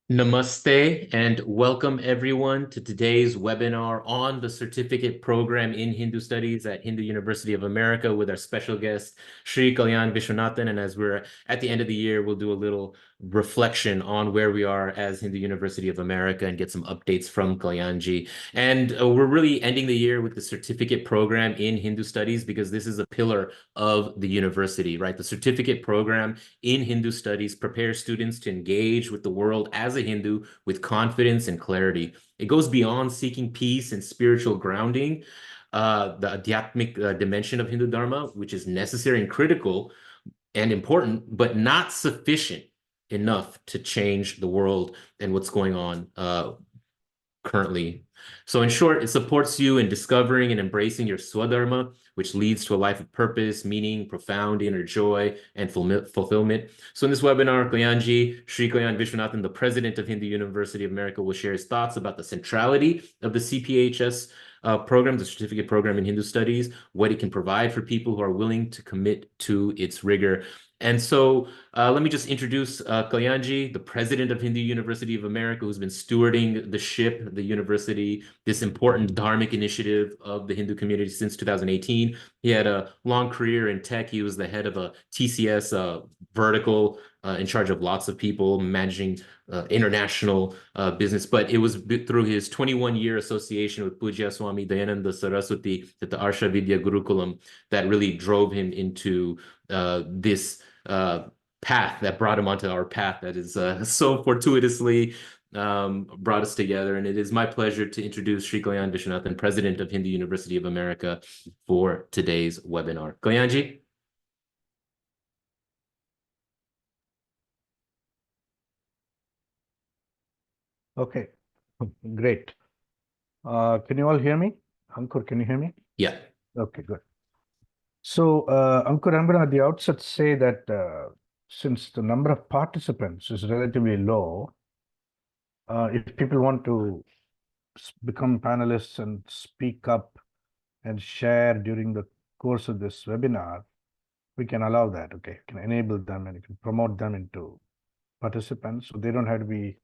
Namaste and welcome everyone to today's webinar on the certificate program in Hindu Studies at Hindu University of America with our special guest, Sri Kalyan Vishwanathan. And as we're at the end of the year, we'll do a little reflection on where we are as Hindu University of America and get some updates from Kalyanji. And we're really ending the year with the certificate program in Hindu Studies because this is a pillar of the university, right? The certificate program in Hindu Studies prepares students to engage with the world as a Hindu with confidence and clarity. It goes beyond seeking peace and spiritual grounding, the Adhyatmic dimension of Hindu Dharma, which is necessary and critical and important, but not sufficient enough to change the world and what's going on currently. So in short, it supports you in discovering and embracing your Swadharma, which leads to a life of purpose, meaning, profound inner joy, and fulfillment. So in this webinar, Kalyanji, Sri Kalyan Vishwanathan, the president of Hindu University of America, will share his thoughts about the centrality of the CPHS program, the certificate program in Hindu Studies, what it can provide for people who are willing to commit to its rigor. And so let me just introduce Kalyanji, the president of Hindu University of America, who's been stewarding the ship, the university, this important dharmic initiative of the Hindu community since 2018. He had a long career in tech. He was the head of a TCS vertical in charge of lots of people, managing international business. But it was through his 21-year association with Pujya Swami Dayananda Saraswati at the Arsha Vidya Gurukulam that really drove him into this path that brought him onto our path that is so fortuitously brought us together. And it is my pleasure to introduce Sri Kalyan Vishwanathan, president of Hindu University of America, for today's webinar. Kalyanji? Okay, great. Can you all hear me? Ankur, can you hear me? Yeah. Okay, good. So, Ankur, I'm going to at the outset say that since the number of participants is relatively low, if people want to become panelists and speak up and share during the course of this webinar, we can allow that, okay? We can enable them and you can promote them into participants, so they don't have to be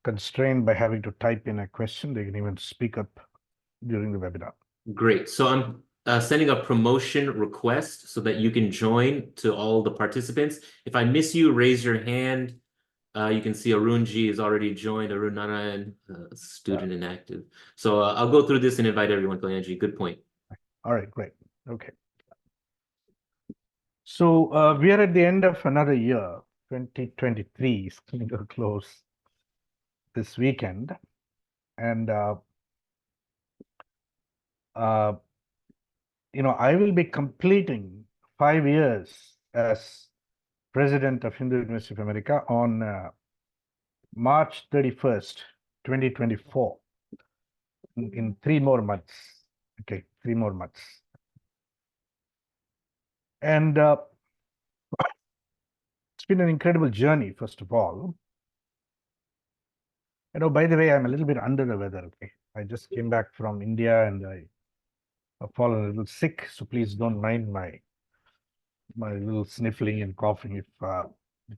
constrained by having to type in a question. They can even speak up during the webinar. Great. So I'm sending a promotion request so that you can join to all the participants. If I miss you, raise your hand. You can see Arun G is already joined, Arun Narayan, student and active. So I'll go through this and invite everyone, Kalyanji. Good point. All right, great. Okay. So we are at the end of another year. 2023 is coming to a close this weekend. And, you know, I will be completing 5 years as president of Hindu University of America on March 31st, 2024, in 3 more months. Okay, 3 more months. And it's been an incredible journey, first of all. You know, by the way, I'm a little bit under the weather, okay? I just came back from India and I've fallen a little sick, so please don't mind my little sniffling and coughing if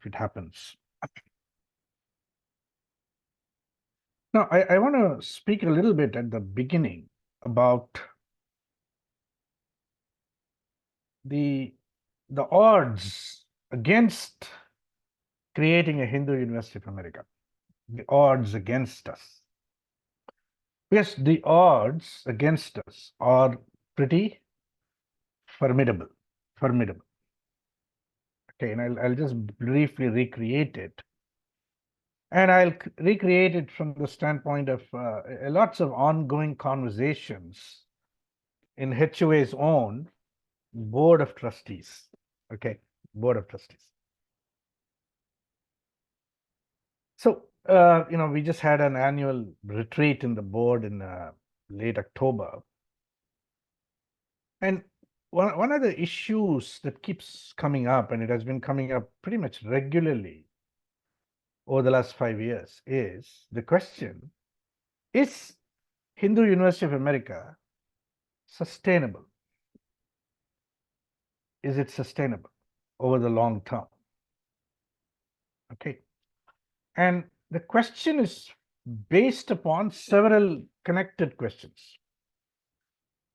it happens. Now, I want to speak a little bit at the beginning about the odds against creating a Hindu University of America, the odds against us. Yes, the odds against us are pretty formidable. Okay, and I'll just briefly recreate it. And I'll recreate it from the standpoint of lots of ongoing conversations in HOA's own board of trustees. Okay, board of trustees. So, you know, we just had an annual retreat in the board in late October. And one of the issues that keeps coming up, and it has been coming up pretty much regularly over the last 5 years, is the question, is Hindu University of America sustainable? Is it sustainable? over the long term. Okay. And the question is based upon several connected questions.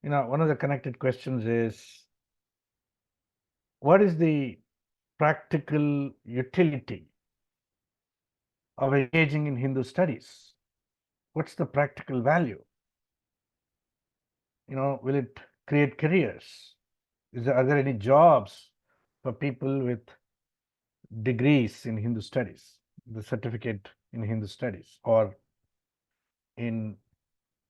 One of the connected questions is, what is the practical utility of engaging in Hindu studies? What's the practical value? Will it create careers? Are there any jobs for people with degrees in Hindu studies, the certificate in Hindu studies, or in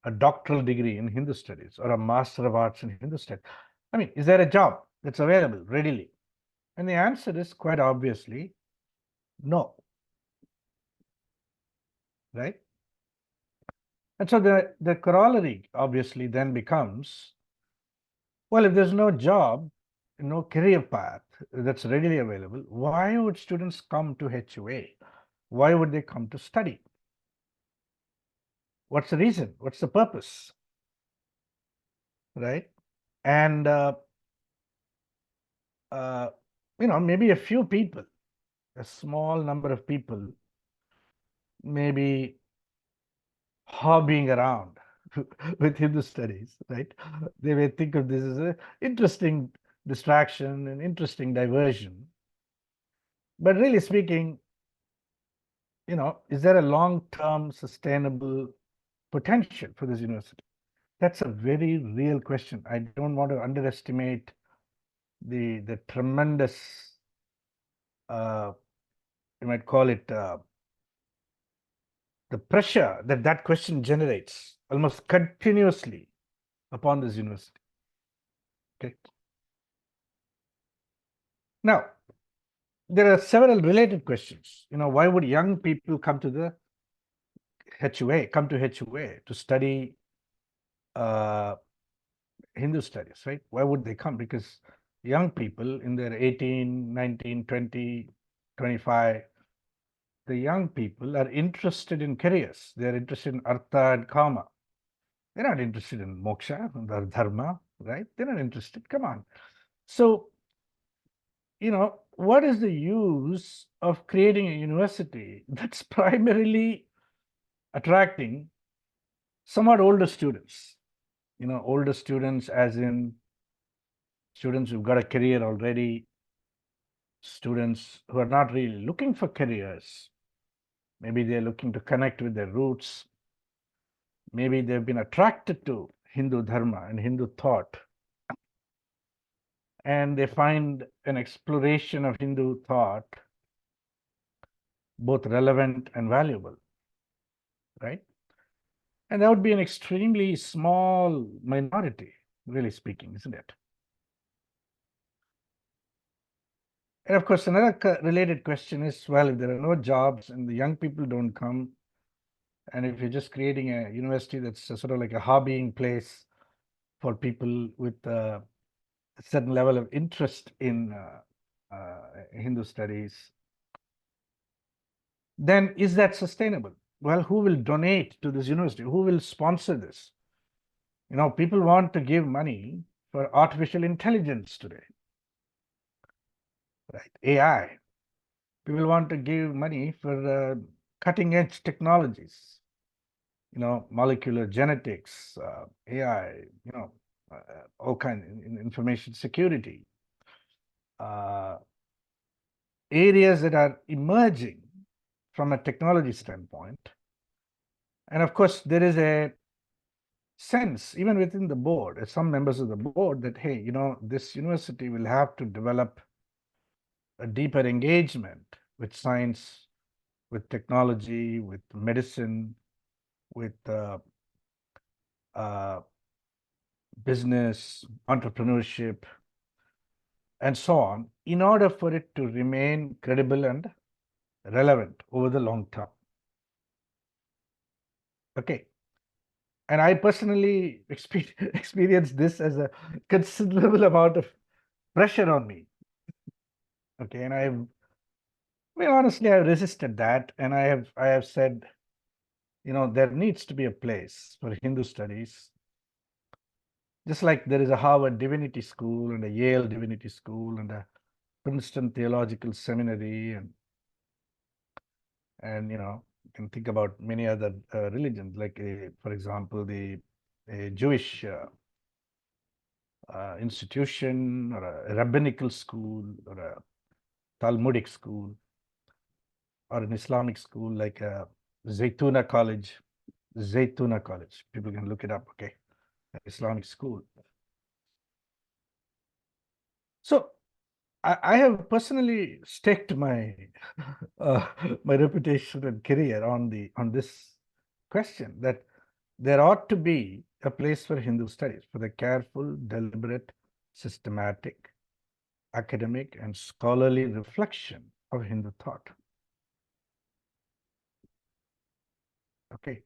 a doctoral degree in Hindu studies, or a Master of Arts in Hindu studies? I mean, is there a job that's available readily? And the answer is quite obviously no. Right? And so the corollary obviously then becomes, well, if there's no job, no career path that's readily available, why would students come to HUA? Why would they come to study? What's the reason? What's the purpose? Right? And maybe a few people, a small number of people, maybe hobbying around with Hindu studies, right? They may think of this as an interesting distraction, an interesting diversion. But really speaking, is there a long-term sustainable potential for this university? That's a very real question. I don't want to underestimate the tremendous, you might call it, the pressure that question generates almost continuously upon this university. Okay. Now, there are several related questions. Why would young people come to the HUA, to study Hindu studies, right? Why would they come? Because young people in their 18, 19, 20, 25, the young people are interested in careers. They're interested in artha and kama. They're not interested in moksha or dharma, right? They're not interested. Come on. So, what is the use of creating a university that's primarily attracting somewhat older students? Older students as in students who've got a career already, students who are not really looking for careers. Maybe they're looking to connect with their roots. Maybe they've been attracted to Hindu dharma and Hindu thought, and they find an exploration of Hindu thought both relevant and valuable, right? And that would be an extremely small minority, really speaking, isn't it? And of course, another related question is, well, if there are no jobs and the young people don't come, and if you're just creating a university that's sort of like a hobbying place for people with a certain level of interest in Hindu studies, then is that sustainable? Well, who will donate to this university? Who will sponsor this? People want to give money for artificial intelligence today, right? AI. People want to give money for cutting edge technologies, molecular genetics, AI, all kinds of information security, areas that are emerging from a technology standpoint. And of course, there is a sense, even within the board, as some members of the board, that, hey, this university will have to develop a deeper engagement with science, with technology, with medicine, with business, entrepreneurship, and so on, in order for it to remain credible and relevant over the long term. Okay. And I personally experienced this as a considerable amount of pressure on me. Okay. And honestly, I've resisted that. And I have said, there needs to be a place for Hindu studies. Just like there is a Harvard Divinity School and a Yale Divinity School and a Princeton Theological Seminary, and you can think about many other religions, like for example, the Jewish institution, or a rabbinical school, or a Talmudic school, or an Islamic school like Zaytuna College. Zaytuna College. People can look it up, okay? Islamic school. So I have personally staked my my reputation and career on this question, that there ought to be a place for Hindu studies, for the careful, deliberate, systematic, academic, and scholarly reflection of Hindu thought. Okay.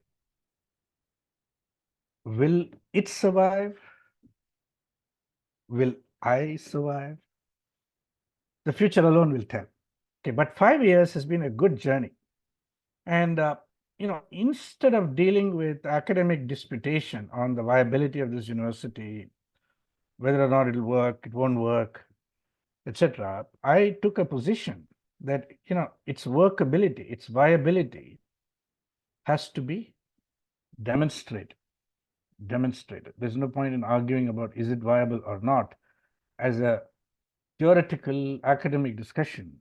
Will it survive? Will I survive? The future alone will tell. Okay, but 5 years has been a good journey. And, instead of dealing with academic disputation on the viability of this university, whether or not it'll work, it won't work, etc., I took a position that, its workability, its viability has to be demonstrated. Demonstrated. There's no point in arguing about is it viable or not as a theoretical academic discussion,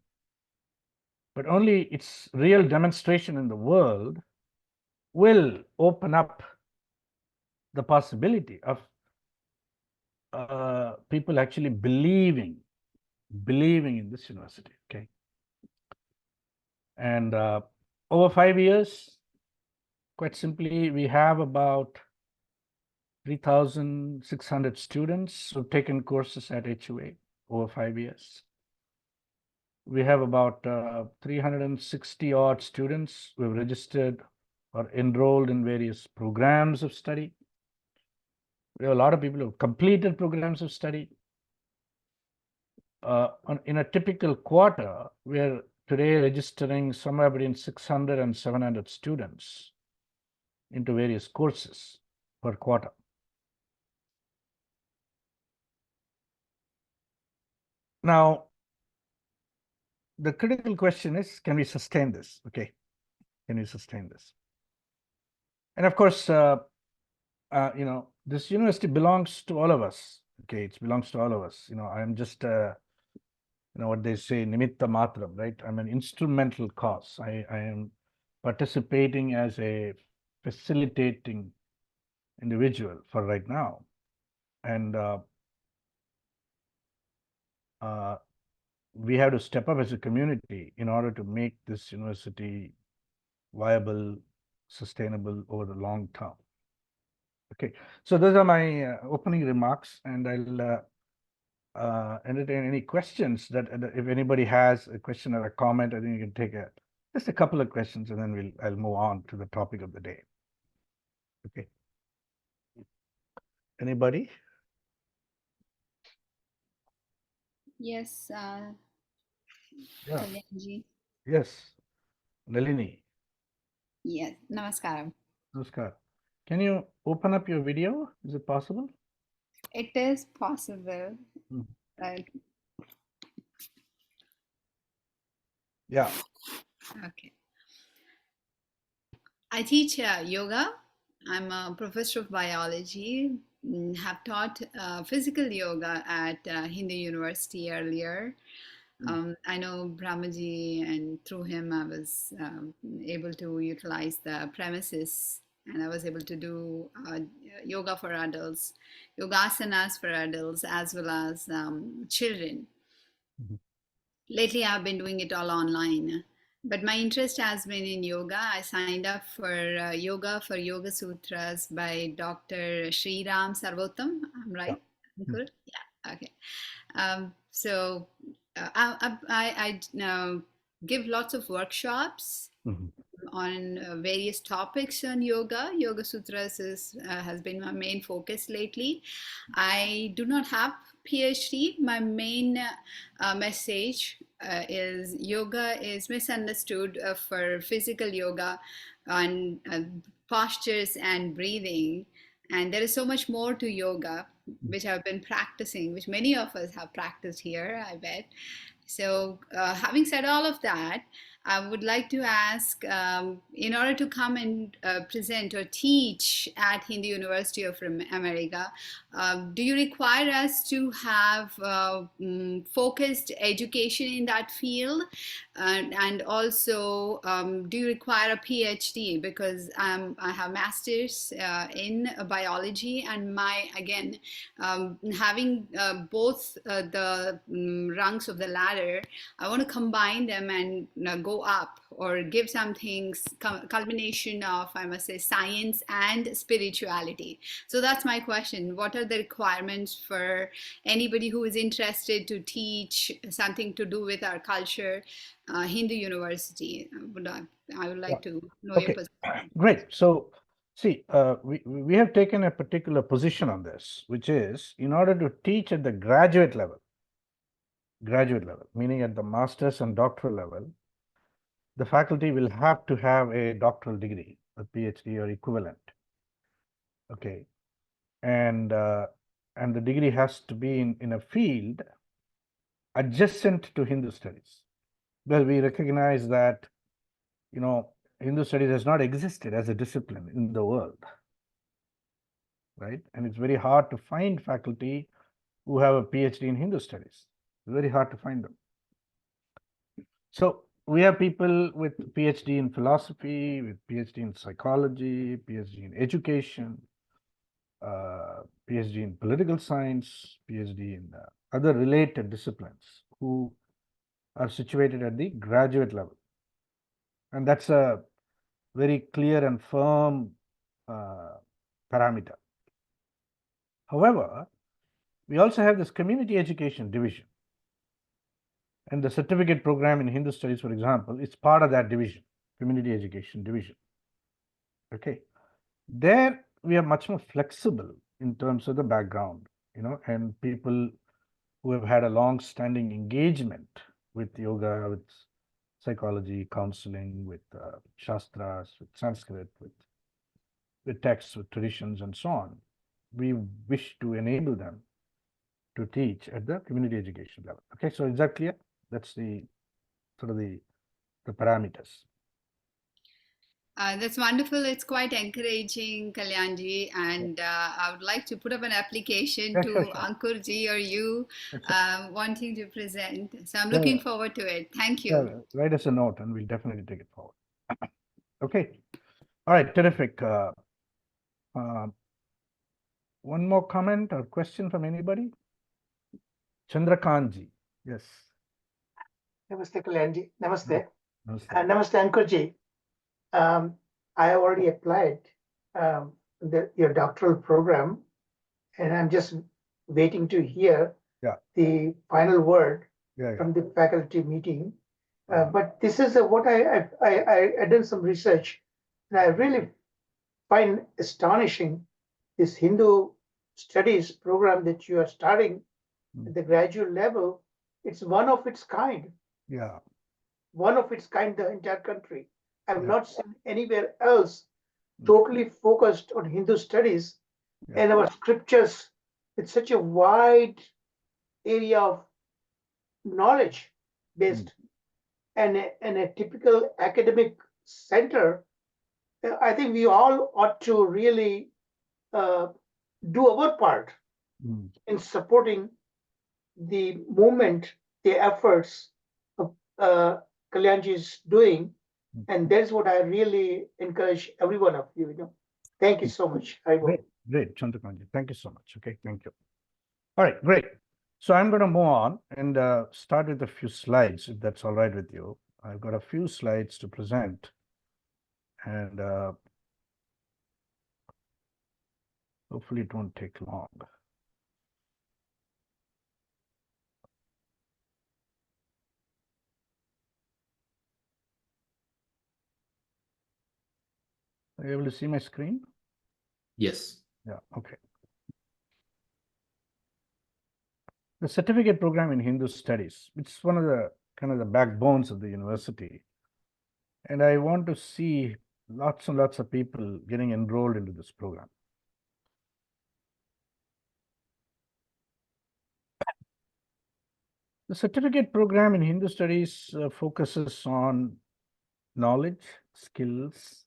but only its real demonstration in the world will open up the possibility of people actually believing in this university. Okay. And over 5 years, quite simply, we have about 3,600 students who've taken courses at HUA over 5 years. We have about 360 odd students who have registered or enrolled in various programs of study. We have a lot of people who have completed programs of study. In a typical quarter, we are today registering somewhere between 600 and 700 students into various courses per quarter. Now, the critical question is, can we sustain this? Okay, can we sustain this? And of course, this university belongs to all of us. Okay, it belongs to all of us. I'm just, what they say, nimitta matram, right? I'm an instrumental cause. I am participating as a facilitating individual for right now. And we have to step up as a community in order to make this university viable, sustainable over the long term. Okay, so those are my opening remarks, and I'll entertain any questions that if anybody has a question or a comment. I think you can take just a couple of questions, and then I'll move on to the topic of the day. Okay. Anybody? Yes, Yeah. Kalyanji. Yes. Nalini. Yes, namaskaram. Namaskar. Can you open up your video? Is it possible? It is possible. Yeah. Okay. I teach yoga. I'm a professor of biology. Have taught physical yoga at Hindu University earlier. I know Brahmaji, and through him, I was able to utilize the premises, and I was able to do yoga for adults, yogasanas for adults, as well as children. Lately, I've been doing it all online. But my interest has been in yoga. I signed up for Yoga for Yoga Sutras by Dr. Sriram Sarvottam. I'm right? I'm good? Yeah, okay. So I give lots of workshops on various topics on yoga. Yoga Sutras has been my main focus lately. I do not have PhD. My main message is yoga is misunderstood for physical yoga and postures and breathing. And there is so much more to yoga, which I've been practicing, which many of us have practiced here, I bet. So, having said all of that, I would like to ask, in order to come and present or teach at Hindu University of America, do you require us to have focused education in that field? And also, do you require a PhD? Because I have master's in biology, and having both the rungs of the ladder, I want to combine them and go up, or give something culmination of, I must say, science and spirituality. So that's my question. What are the requirements for anybody who is interested to teach something to do with our culture, Hindu University? I would like to know your Okay, perspective. great. So, see, we have taken a particular position on this, which is in order to teach at the graduate level, meaning at the master's and doctoral level, the faculty will have to have a doctoral degree, a PhD or equivalent. Okay, and the degree has to be in a field adjacent to Hindu studies. Well, we recognize that, you know, Hindu studies has not existed as a discipline in the world, right? And it's very hard to find faculty who have a PhD in Hindu studies. It's very hard to find them. So we have people with PhD in philosophy, with PhD in psychology, PhD in education, PhD in political science, PhD in other related disciplines who are situated at the graduate level. And that's a very clear and firm parameter. However, we also have this community education division. And the certificate program in Hindu studies, for example, is part of that division, community education division. Okay. There we are much more flexible in terms of the background, you know, and people who have had a long-standing engagement with yoga, with psychology, counseling, with shastras, with Sanskrit, with texts, with traditions, and so on. We wish to enable them to teach at the community education level. Okay, so is that clear? That's the sort of the parameters. That's wonderful. It's quite encouraging, Kalyanji, and I would like to put up an application Yeah, to sure. Ankurji or you wanting to present. So I'm Yeah, looking yeah. forward to it. Thank you. Yeah, write us a note and we'll definitely take it forward. Okay. All right, terrific. One more comment or question from anybody? Chandrakanji. Yes. Namaste, Kalyanji. Namaste. Namaste. Namaste, Ankurji. I have already applied your doctoral program, and I'm just waiting to hear the final word from the faculty meeting. But this is what I done some research, and I really find astonishing this Hindu studies program that you are starting at the graduate level. It's one of its kind. Yeah. One of its kind, the entire country. I've not seen anywhere else totally focused on Hindu studies and our scriptures. It's such a wide area of knowledge based, and a typical academic center. I think we all ought to really do our part in supporting the movement, the efforts of Kalyanji is doing. And that's what I really encourage every one of you. Thank you so much. Great, Chandrakanji. Thank you so much. Okay, thank you. All right, great. So I'm going to move on and start with a few slides, if that's all right with you. I've got a few slides to present, and hopefully it won't take long. Are you able to see my screen? Yes. Yeah, okay. The certificate program in Hindu studies, it's one of the kind of the backbones of the university. And I want to see lots and lots of people getting enrolled into this program. The certificate program in Hindu studies focuses on knowledge, skills,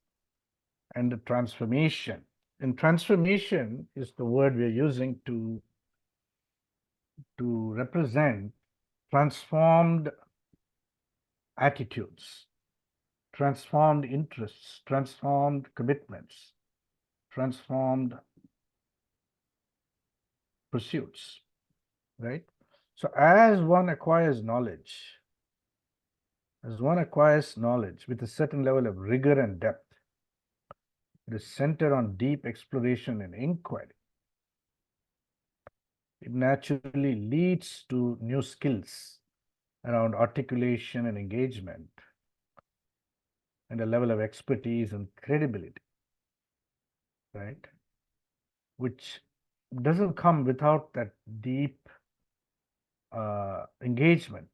and the transformation. And transformation is the word we're using to represent transformed attitudes, transformed interests, transformed commitments, transformed pursuits, right? So as one acquires knowledge, with a certain level of rigor and depth, it is centered on deep exploration and inquiry. It naturally leads to new skills around articulation and engagement, and a level of expertise and credibility, right? Which doesn't come without that deep engagement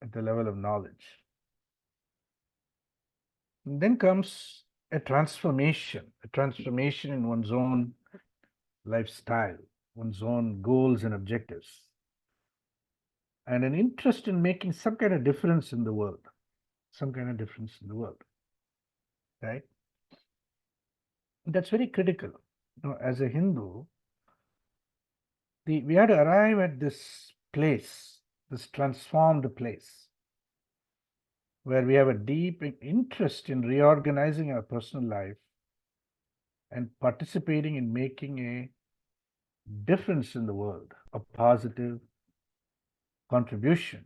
at the level of knowledge. And then comes a transformation in one's own lifestyle, one's own goals and objectives, and an interest in making some kind of difference in the world, right? That's very critical. As a Hindu, we had to arrive at this place, this transformed place, where we have a deep interest in reorganizing our personal life and participating in making a difference in the world, a positive contribution,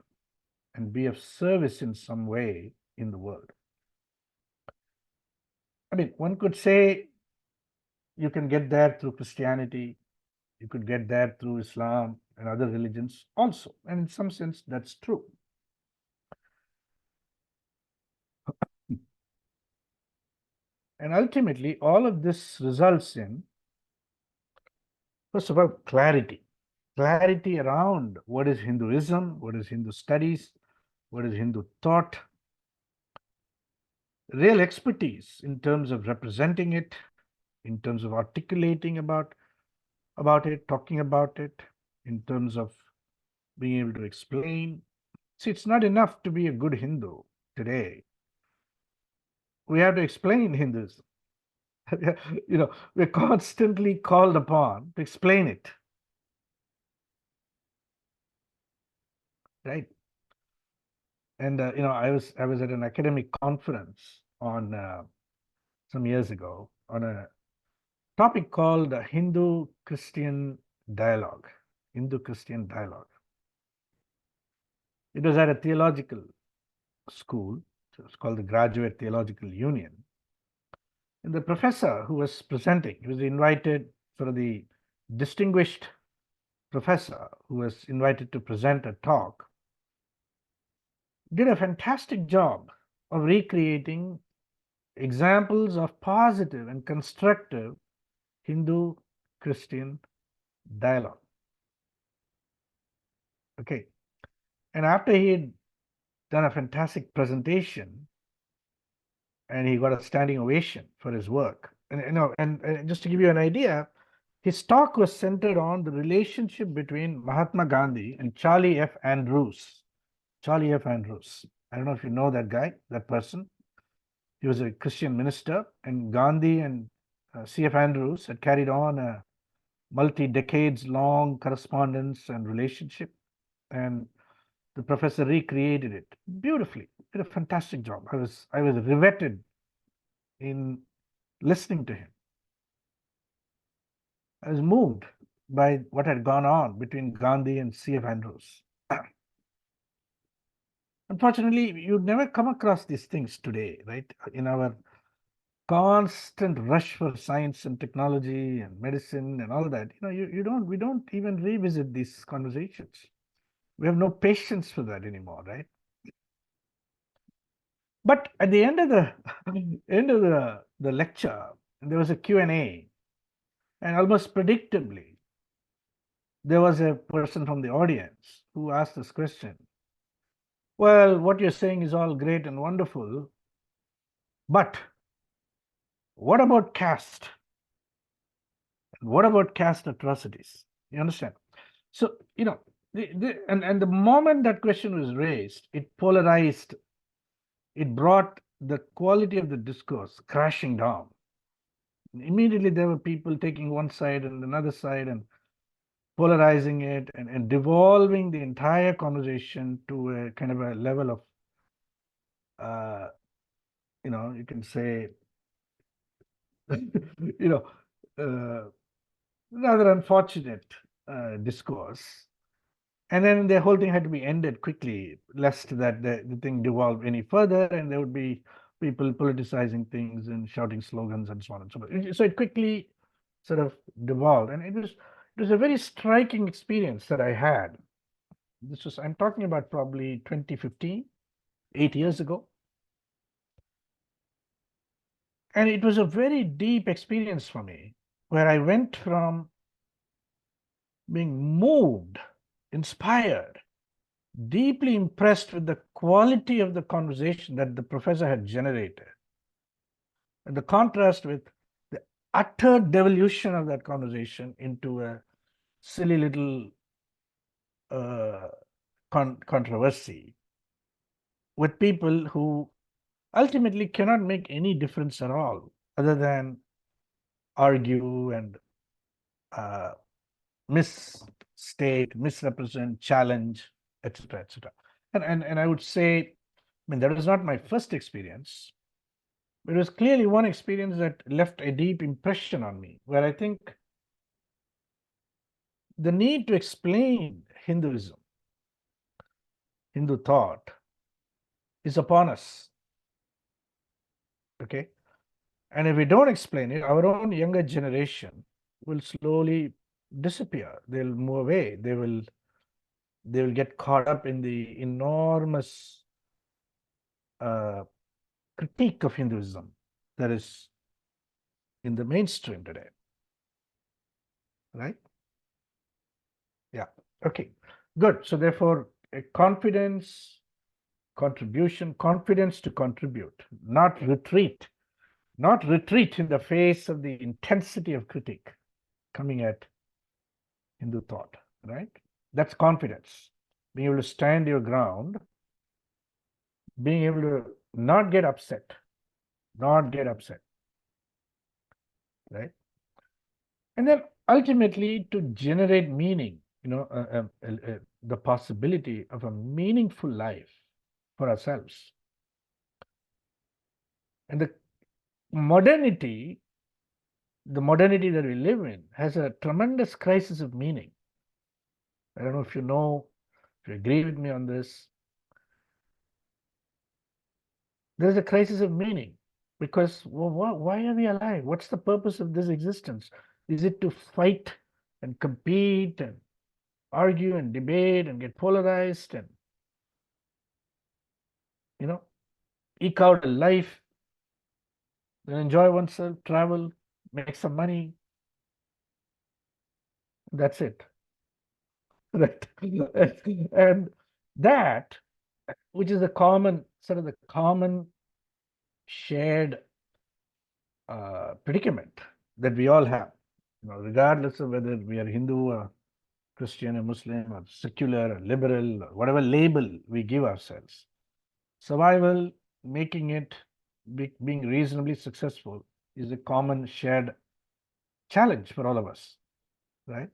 and be of service in some way in the world. I mean, one could say you can get there through Christianity, you could get there through Islam and other religions also. And in some sense, that's true. And ultimately, all of this results in, first of all, clarity around what is Hinduism, what is Hindu studies, what is Hindu thought, real expertise in terms of representing it, in terms of articulating about it, talking about it, in terms of being able to explain. See, it's not enough to be a good Hindu today. We have to explain Hinduism. We're constantly called upon to explain it, right? And I was at an academic conference on some years ago on a topic called Hindu-Christian dialogue. Hindu-Christian dialogue. It was at a theological school. So it's called the Graduate Theological Union. And the professor who was presenting, he was invited for the distinguished professor who was invited to present a talk, did a fantastic job of recreating examples of positive and constructive Hindu-Christian dialogue. Okay. And after he had done a fantastic presentation, and he got a standing ovation for his work. And just to give you an idea, his talk was centered on the relationship between Mahatma Gandhi and Charlie F. Andrews. Charlie F. Andrews. I don't know if you know that guy, that person. He was a Christian minister, and Gandhi and C.F. Andrews had carried on a multi-decades-long correspondence and relationship, and the professor recreated it beautifully. Did a fantastic job. I was riveted in listening to him. I was moved by what had gone on between Gandhi and C.F. Andrews. Unfortunately, you'd never come across these things today, right? In our constant rush for science and technology and medicine and all that, we don't even revisit these conversations. We have no patience for that anymore, right? But at the end of the lecture, there was a Q&A, and almost predictably, there was a person from the audience who asked this question. Well, what you're saying is all great and wonderful, but what about caste? And what about caste atrocities? You understand? So, And the moment that question was raised, it polarized, it brought the quality of the discourse crashing down. Immediately there were people taking one side and another side and polarizing it and devolving the entire conversation to a kind of a level of, you can say, rather unfortunate discourse. And then the whole thing had to be ended quickly, lest that the thing devolve any further, and there would be people politicizing things and shouting slogans and so on and so forth. So it quickly sort of devolved, and it was a very striking experience that I had. I'm talking about probably 2015, 8 years ago. And it was a very deep experience for me, where I went from being moved, inspired, deeply impressed with the quality of the conversation that the professor had generated, and the contrast with the utter devolution of that conversation into a silly little controversy with people who ultimately cannot make any difference at all, other than argue and misstate, misrepresent, challenge, etc., etc. And I would say, I mean, that was not my first experience. It was clearly one experience that left a deep impression on me, where I think the need to explain Hinduism, Hindu thought, is upon us. Okay? And if we don't explain it, our own younger generation will slowly disappear. They'll move away. They will get caught up in the enormous critique of Hinduism that is in the mainstream today. Right? Yeah. Okay. Good. So therefore, confidence, contribution, confidence to contribute, not retreat in the face of the intensity of critique coming at Hindu thought, right? That's confidence. Being able to stand your ground, being able to not get upset, right? And then ultimately to generate meaning, the possibility of a meaningful life for ourselves. And the modernity that we live in has a tremendous crisis of meaning. I don't know if you agree with me on this. There's a crisis of meaning because why are we alive? What's the purpose of this existence? Is it to fight and compete and argue and debate and get polarized and, eke out a life, then enjoy oneself, travel, make some money? That's it. Right. And that, which is the common shared predicament that we all have, regardless of whether we are Hindu or Christian or Muslim or secular or liberal or whatever label we give ourselves. Survival, making it, being reasonably successful is a common shared challenge for all of us, right?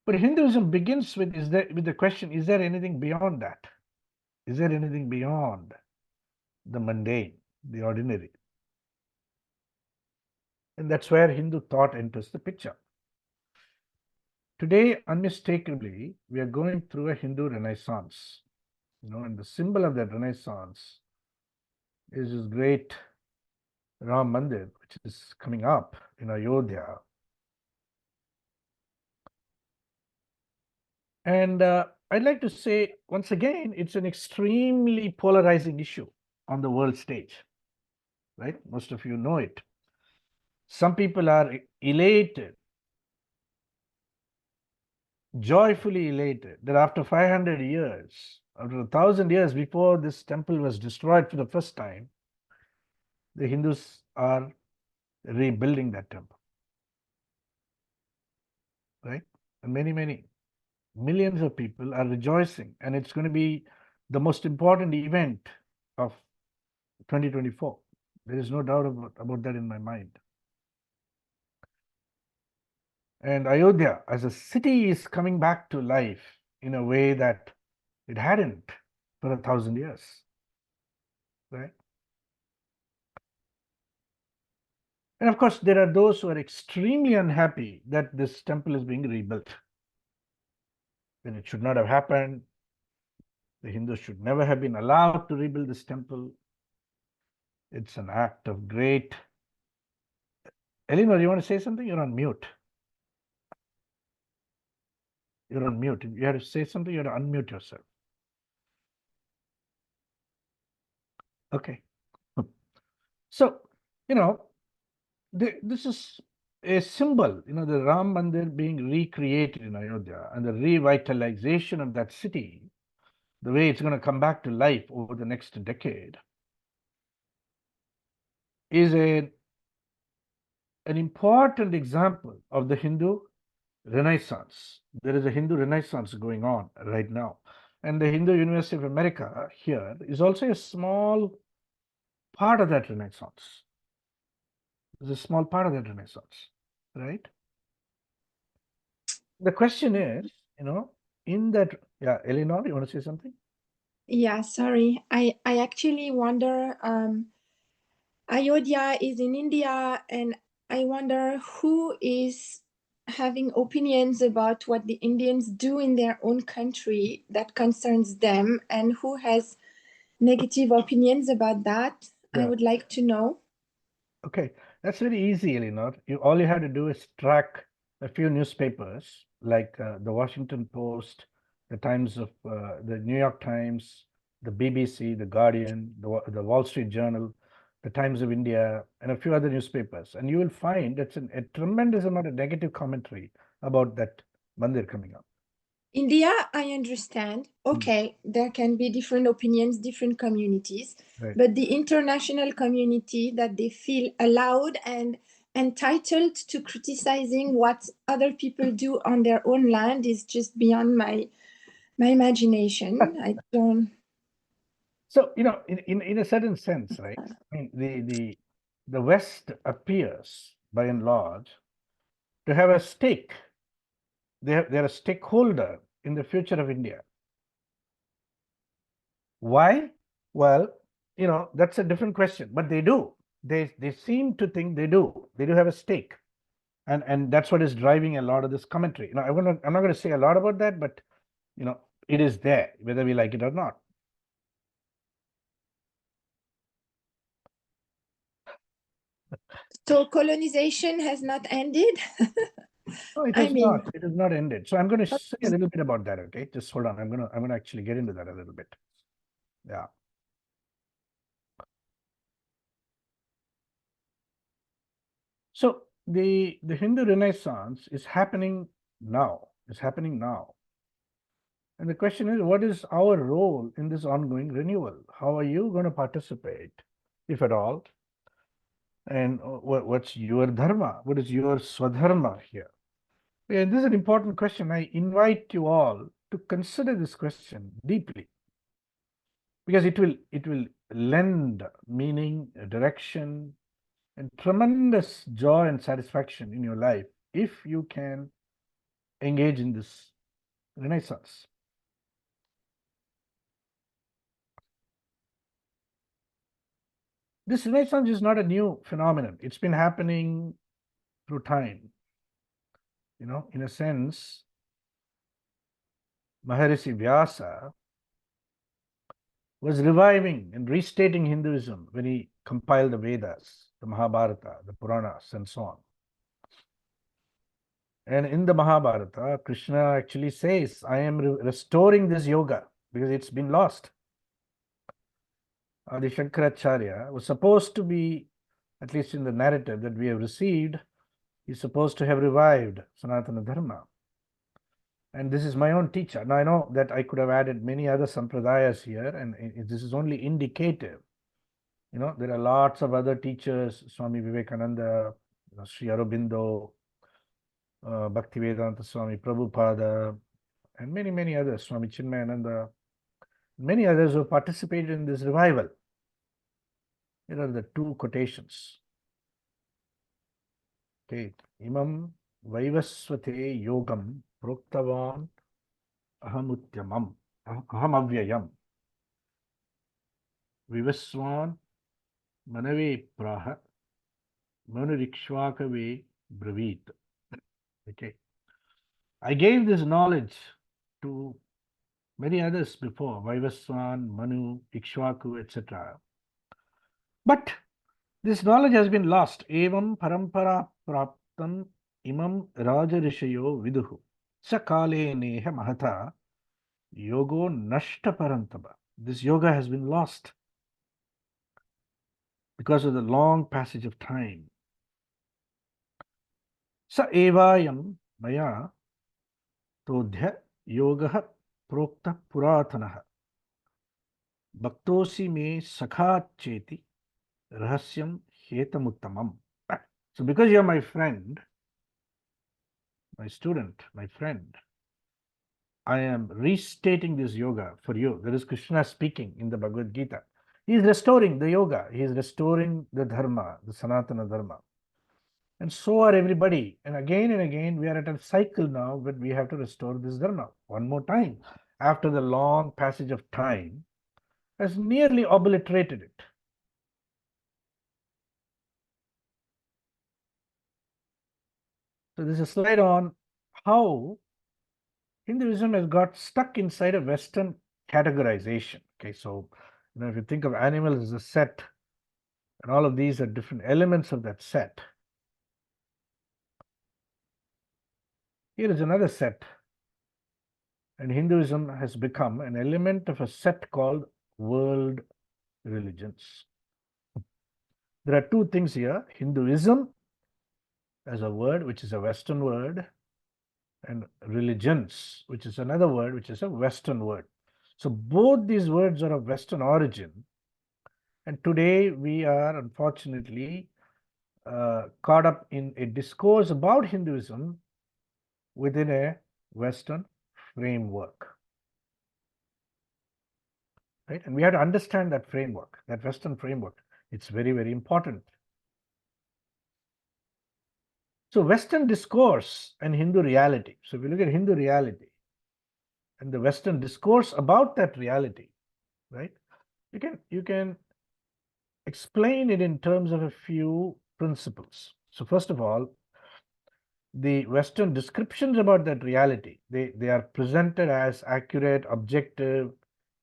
But Hinduism begins with the question, is there anything beyond that? Is there anything beyond the mundane, the ordinary? And that's where Hindu thought enters the picture. Today, unmistakably, we are going through a Hindu renaissance. And the symbol of that renaissance is this great Ram Mandir, which is coming up in Ayodhya. And I'd like to say, once again, it's an extremely polarizing issue on the world stage, right? Most of you know it. Some people are elated, joyfully elated, that after 500 years, after 1,000 years before this temple was destroyed for the first time, the Hindus are rebuilding that temple, right? And many millions of people are rejoicing, and it's going to be the most important event of 2024. There is no doubt about that in my mind. And Ayodhya as a city is coming back to life in a way that it hadn't for 1,000 years, right? And of course, there are those who are extremely unhappy that this temple is being rebuilt. When it should not have happened. The Hindus should never have been allowed to rebuild this temple. It's an act of great. Eleanor, you want to say something? You're on mute. You're on mute. You have to say something, you have to unmute yourself. Okay. So, this is a symbol, the Ram Mandir being recreated in Ayodhya and the revitalization of that city, the way it's going to come back to life over the next decade, is an important example of the Hindu Renaissance. There is a Hindu Renaissance going on right now. And the Hindu University of America here is also a small part of that Renaissance. It's a small part of that Renaissance, right? The question is, in that, yeah, Eleanor, you want to say something? Yeah, sorry. I actually wonder, Ayodhya is in India, and I wonder who is having opinions about what the Indians do in their own country that concerns them, and who has negative opinions about that. I Yeah. would like to know. Okay, that's very easy, Eleanor. All you have to do is track a few newspapers like the Washington Post, the the New York Times, the BBC, the Guardian, the Wall Street Journal, the Times of India, and a few other newspapers, and you will find it's a tremendous amount of negative commentary about that mandir coming up. India, I understand. Okay, there can be different opinions, different communities, Right. but the international community that they feel allowed and entitled to criticizing what other people do on their own land is just beyond my imagination. I don't. So, in a certain sense, right? I mean, the West appears, by and large, to have a stake. They're a stakeholder in the future of India. Why? Well, that's a different question, but they do. They seem to think they do. They do have a stake, and that's what is driving a lot of this commentary. I'm not going to say a lot about that, but it is there, whether we like it or not. So colonization has not ended? No, it has not. It has not ended. So I'm going to say a little bit about that. Okay, just hold on. I'm going to actually get into that a little bit. Yeah. So the Hindu Renaissance is happening now. It's happening now. And the question is, what is our role in this ongoing renewal? How are you going to participate, if at all? And what's your dharma? What is your swadharma here? And this is an important question. I invite you all to consider this question deeply, because it will lend meaning, direction, and tremendous joy and satisfaction in your life if you can engage in this Renaissance. This Renaissance is not a new phenomenon. It's been happening through time. In a sense, Maharishi Vyasa was reviving and restating Hinduism when he compiled the Vedas, the Mahabharata, the Puranas, and so on. And in the Mahabharata, Krishna actually says, I am restoring this yoga because it's been lost. Adi Shankaracharya was supposed to be, at least in the narrative that we have received, he's supposed to have revived Sanatana Dharma. And this is my own teacher. Now I know that I could have added many other sampradayas here, and this is only indicative. There are lots of other teachers, Swami Vivekananda, Sri Aurobindo, Bhaktivedanta Swami Prabhupada, and many, many others, Swami Chinmayananda, many others who participated in this revival. Here are the two quotations. Okay, Imam Vaivasvate Yogam Proktavan Ahamutyamam Ahamavyayam Vivaswan Manave Praha Manurikshvakave Bravit. Okay. I gave this knowledge to many others before, Vaivaswan, Manu, Ikshvaku, etc. But this knowledge has been lost. Evam parampara praptam imam raja rishayo viduhu. Sakale neha mahata yogo nashta parantaba. This yoga has been lost because of the long passage of time. Sa evayam maya todhya yoga prokta puratanaha. Bhaktosi me sakha cheti rahasyam hetamuttamam. So because you're my friend, my student, my friend, I am restating this yoga for you. That is Krishna speaking in the Bhagavad Gita. He is restoring the yoga. He is restoring the dharma, the Sanatana dharma. And so are everybody. And again, we are at a cycle now, but we have to restore this dharma one more time. After the long passage of time has nearly obliterated it. So this is a slide on how Hinduism has got stuck inside a Western categorization. Okay, so if you think of animals as a set, and all of these are different elements of that set. Here is another set, and Hinduism has become an element of a set called world religions. There are two things here: Hinduism as a word, which is a Western word, and religions, which is another word, which is a Western word. So both these words are of Western origin, and today we are unfortunately caught up in a discourse about Hinduism within a Western framework. Right? And we have to understand that framework, that Western framework. It's very, very important. So Western discourse and Hindu reality. So if you look at Hindu reality and the Western discourse about that reality, right? You can explain it in terms of a few principles. So first of all, the Western descriptions about that reality, they are presented as accurate, objective,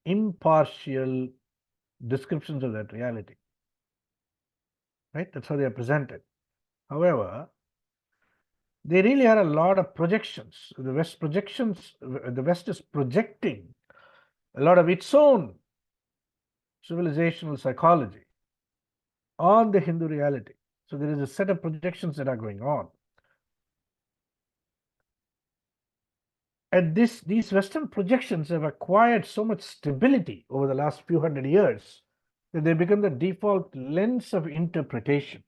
impartial descriptions of that reality. Right? That's how they are presented. However, they really are a lot of projections. The West is projecting a lot of its own civilizational psychology on the Hindu reality. So there is a set of projections that are going on. And these Western projections have acquired so much stability over the last few hundred years that they become the default lens of interpretation.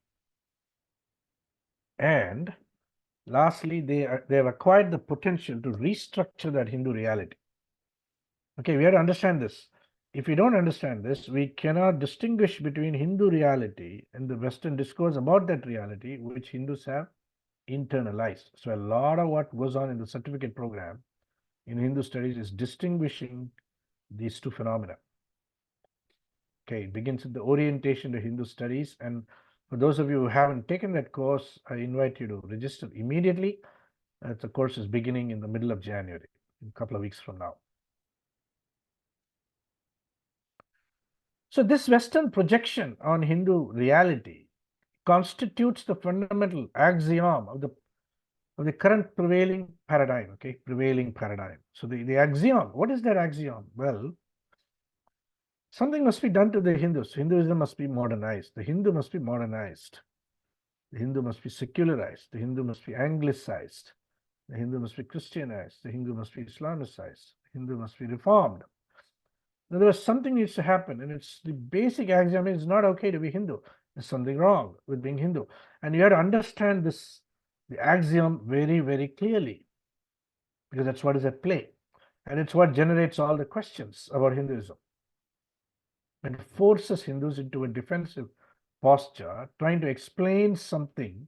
And lastly, they have acquired the potential to restructure that Hindu reality. Okay, we have to understand this. If we don't understand this, we cannot distinguish between Hindu reality and the Western discourse about that reality, which Hindus have internalized. So a lot of what goes on in the certificate program in Hindu studies is distinguishing these two phenomena. Okay, it begins with the orientation to Hindu studies. And for those of you who haven't taken that course, I invite you to register immediately. The course is beginning in the middle of January, a couple of weeks from now. So this Western projection on Hindu reality constitutes the fundamental axiom of the current prevailing paradigm. Okay, prevailing paradigm. So the axiom, what is that axiom? Well, something must be done to the Hindus. Hinduism must be modernized. The Hindu must be modernized. The Hindu must be secularized. The Hindu must be anglicized. The Hindu must be Christianized. The Hindu must be Islamicized. The Hindu must be reformed. In other words, something needs to happen, and it's the basic axiom is not okay to be Hindu. There's something wrong with being Hindu. And you have to understand this, the axiom very, very clearly, because that's what is at play. And it's what generates all the questions about Hinduism. And forces Hindus into a defensive posture, trying to explain something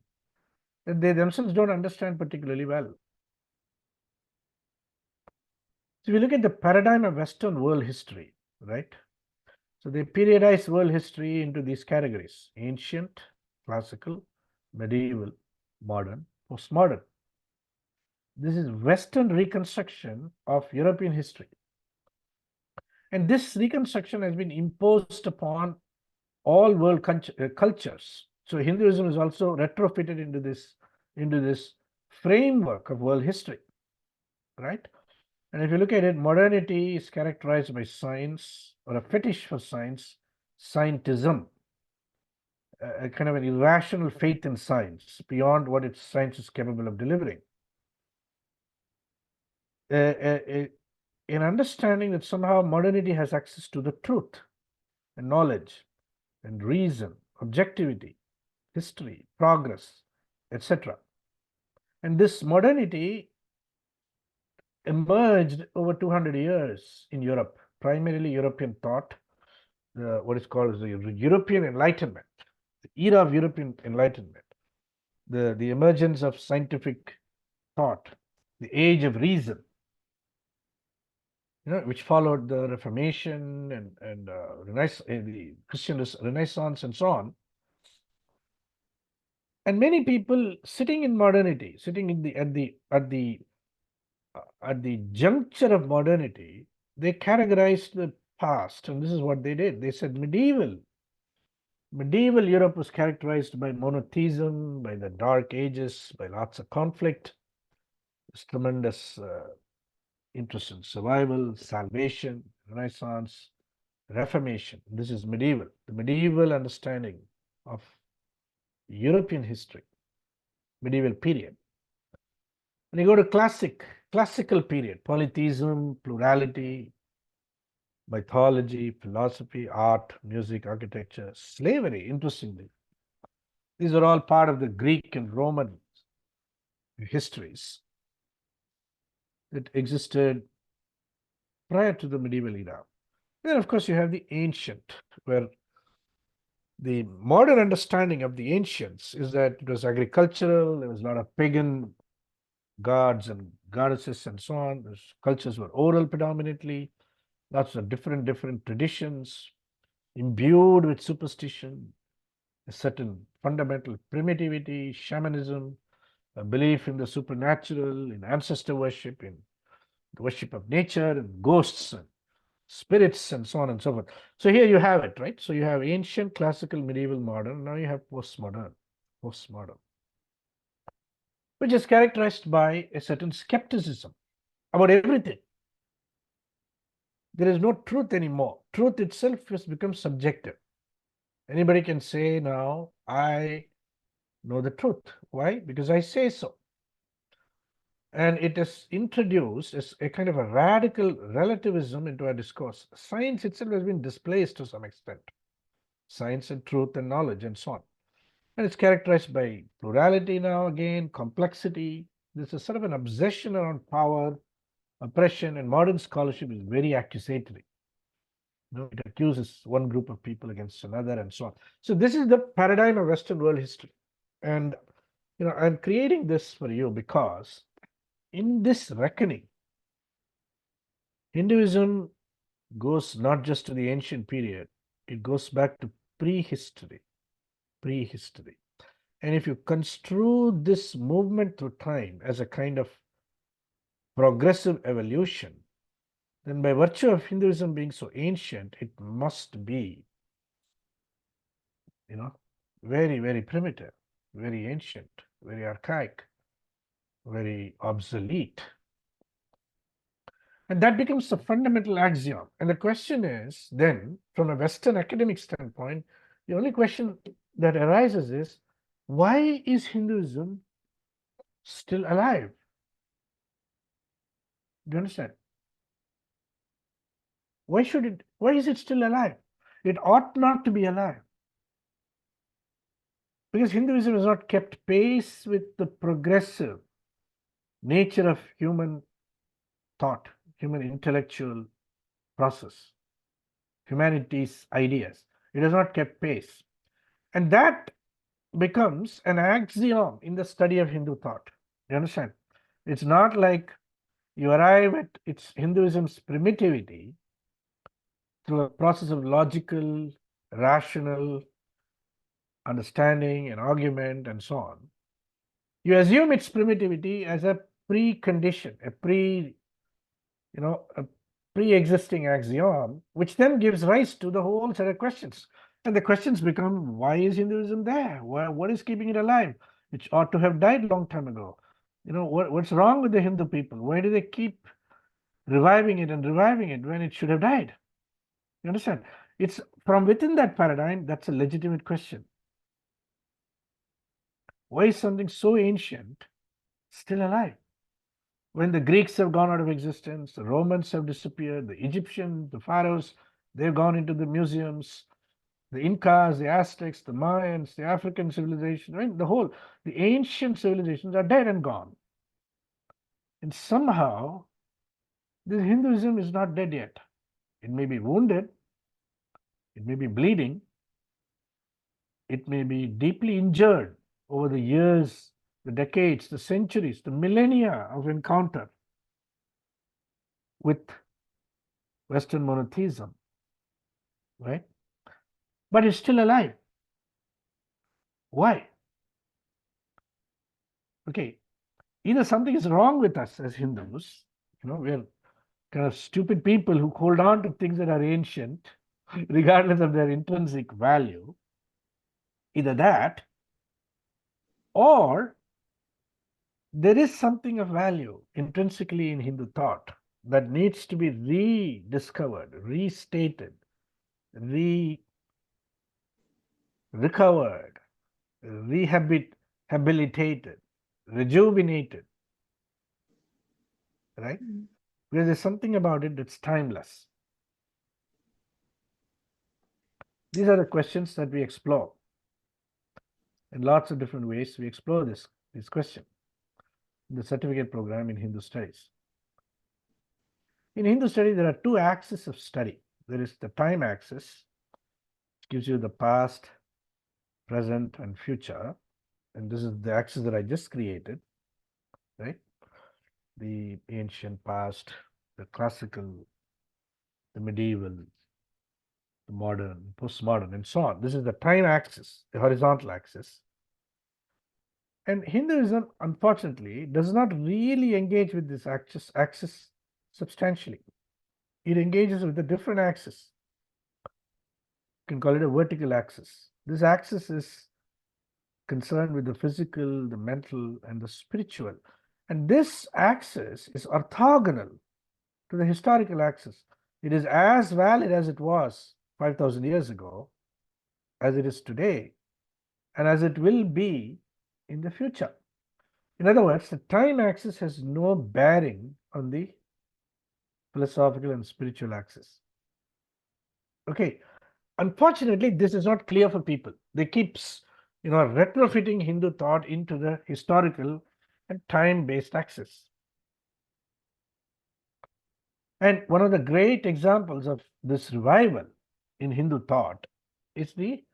that they themselves don't understand particularly well. So if you look at the paradigm of Western world history, right? So they periodize world history into these categories: ancient, classical, medieval, modern, postmodern. This is Western reconstruction of European history. And this reconstruction has been imposed upon all world cultures. So Hinduism is also retrofitted into this framework of world history, right? And if you look at it, modernity is characterized by science, or a fetish for science, scientism, a kind of an irrational faith in science beyond what its science is capable of delivering. An understanding that somehow modernity has access to the truth and knowledge and reason, objectivity, history, progress, etc. And this modernity emerged over 200 years in Europe, primarily European thought, what is called the European Enlightenment, the era of European Enlightenment, the emergence of scientific thought, the age of reason, which followed the Reformation and the Christian Renaissance and so on. And many people sitting in modernity, sitting in at the juncture of modernity, they categorized the past, and this is what they did. They said medieval Europe was characterized by monotheism, by the Dark Ages, by lots of conflict, this tremendous interest in survival, salvation, Renaissance, Reformation. This is medieval, the medieval understanding of European history, medieval period. And you go to classical period, polytheism, plurality, mythology, philosophy, art, music, architecture, slavery, interestingly. These are all part of the Greek and Roman histories that existed prior to the medieval era. Then, of course, you have the ancient, where the modern understanding of the ancients is that it was agricultural, there was a lot of pagan gods and goddesses and so on. Those cultures were oral predominantly, lots of different traditions, imbued with superstition, a certain fundamental primitivity, shamanism, a belief in the supernatural, in ancestor worship, in the worship of nature and ghosts and spirits and so on and so forth. So here you have it, right? So you have ancient, classical, medieval, modern. Now you have postmodern, which is characterized by a certain skepticism about everything. There is no truth anymore. Truth itself has become subjective. Anybody can say now, I know the truth. Why? Because I say so. And it is introduced as a kind of a radical relativism into our discourse. Science itself has been displaced to some extent. Science and truth and knowledge and so on. And it's characterized by plurality now again, complexity. There's a sort of an obsession around power, oppression, and modern scholarship is very accusatory. It accuses one group of people against another and so on. So this is the paradigm of Western world history. And I'm creating this for you because in this reckoning, Hinduism goes not just to the ancient period, it goes back to prehistory. And if you construe this movement through time as a kind of progressive evolution, then by virtue of Hinduism being so ancient, it must be, very, very primitive, very ancient, very archaic, very obsolete. And that becomes the fundamental axiom. And the question is then, from a Western academic standpoint, the only question that arises is, why is Hinduism still alive? Do you understand? Why is it still alive? It ought not to be alive. Because Hinduism has not kept pace with the progressive nature of human thought, human intellectual process, humanity's ideas. It has not kept pace. And that becomes an axiom in the study of Hindu thought. You understand? It's not like you arrive at its Hinduism's primitivity through a process of logical, rational understanding and argument and so on. You assume its primitivity as a precondition, a pre-existing axiom, which then gives rise to the whole set of questions. And the questions become, why is Hinduism there? What is keeping it alive? It ought to have died long time ago. What's wrong with the Hindu people? Why do they keep reviving it and reviving it when it should have died? You understand? It's from within that paradigm, that's a legitimate question. Why is something so ancient still alive? When the Greeks have gone out of existence, the Romans have disappeared, the Egyptians, the pharaohs, they've gone into the museums, the Incas, the Aztecs, the Mayans, the African civilization, right? The ancient civilizations are dead and gone. And somehow, this Hinduism is not dead yet. It may be wounded, it may be bleeding, it may be deeply injured over the years, the decades, the centuries, the millennia of encounter with Western monotheism, right? But it's still alive. Why? Okay, either something is wrong with us as Hindus, we're kind of stupid people who hold on to things that are ancient, regardless of their intrinsic value. Either that, or there is something of value intrinsically in Hindu thought that needs to be rediscovered, restated, recovered, rehabilitated, rejuvenated, right? Because there's something about it that's timeless. These are the questions that we explore. In lots of different ways, we explore this question in the certificate program in Hindu Studies. In Hindu Studies, there are two axes of study. There is the time axis, which gives you the past, present, and future. And this is the axis that I just created, right? The ancient past, the classical, the medieval, the modern, postmodern, and so on. This is the time axis, the horizontal axis. And Hinduism, unfortunately, does not really engage with this axis substantially. It engages with a different axis. You can call it a vertical axis. This axis is concerned with the physical, the mental, and the spiritual. And this axis is orthogonal to the historical axis. It is as valid as it was 5,000 years ago, as it is today, and as it will be in the future. In other words, the time axis has no bearing on the philosophical and spiritual axis. Okay, unfortunately, this is not clear for people. They keep retrofitting Hindu thought into the historical and time-based axis. And one of the great examples of this revival in Hindu thought is the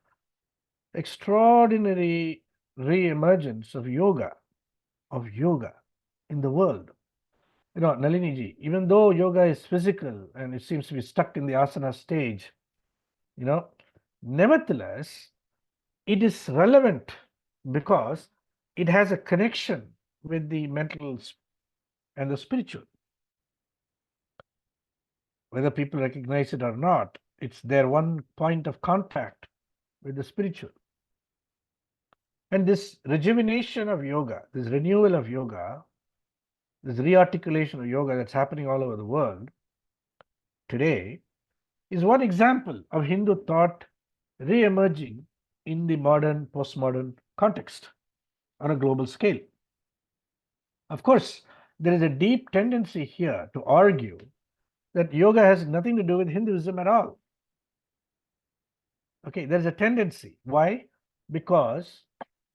extraordinary re-emergence of yoga in the world. Nalini ji, even though yoga is physical and it seems to be stuck in the asana stage, nevertheless, it is relevant because it has a connection with the mental and the spiritual. Whether people recognize it or not, it's their one point of contact with the spiritual. And this rejuvenation of yoga, this renewal of yoga, this rearticulation of yoga that's happening all over the world today is one example of Hindu thought re-emerging in the modern, postmodern context on a global scale. Of course, there is a deep tendency here to argue that yoga has nothing to do with Hinduism at all. Okay, there's a tendency. Why? Because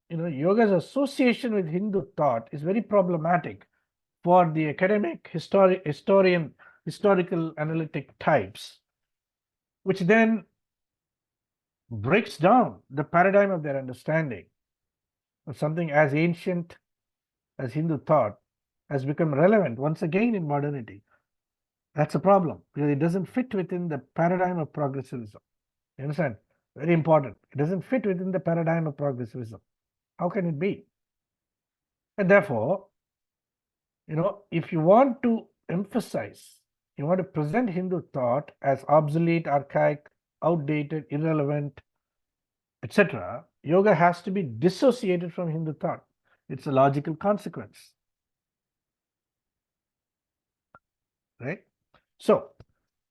yoga's association with Hindu thought is very problematic for the academic historian historical analytic types, which then breaks down the paradigm of their understanding of something as ancient as Hindu thought has become relevant once again in modernity. That's a problem because it doesn't fit within the paradigm of progressivism. You understand? Very important. It doesn't fit within the paradigm of progressivism. How can it be? And therefore, if you want to emphasize, you want to present Hindu thought as obsolete, archaic, outdated, irrelevant, etc., yoga has to be dissociated from Hindu thought. It's a logical consequence. Right? So,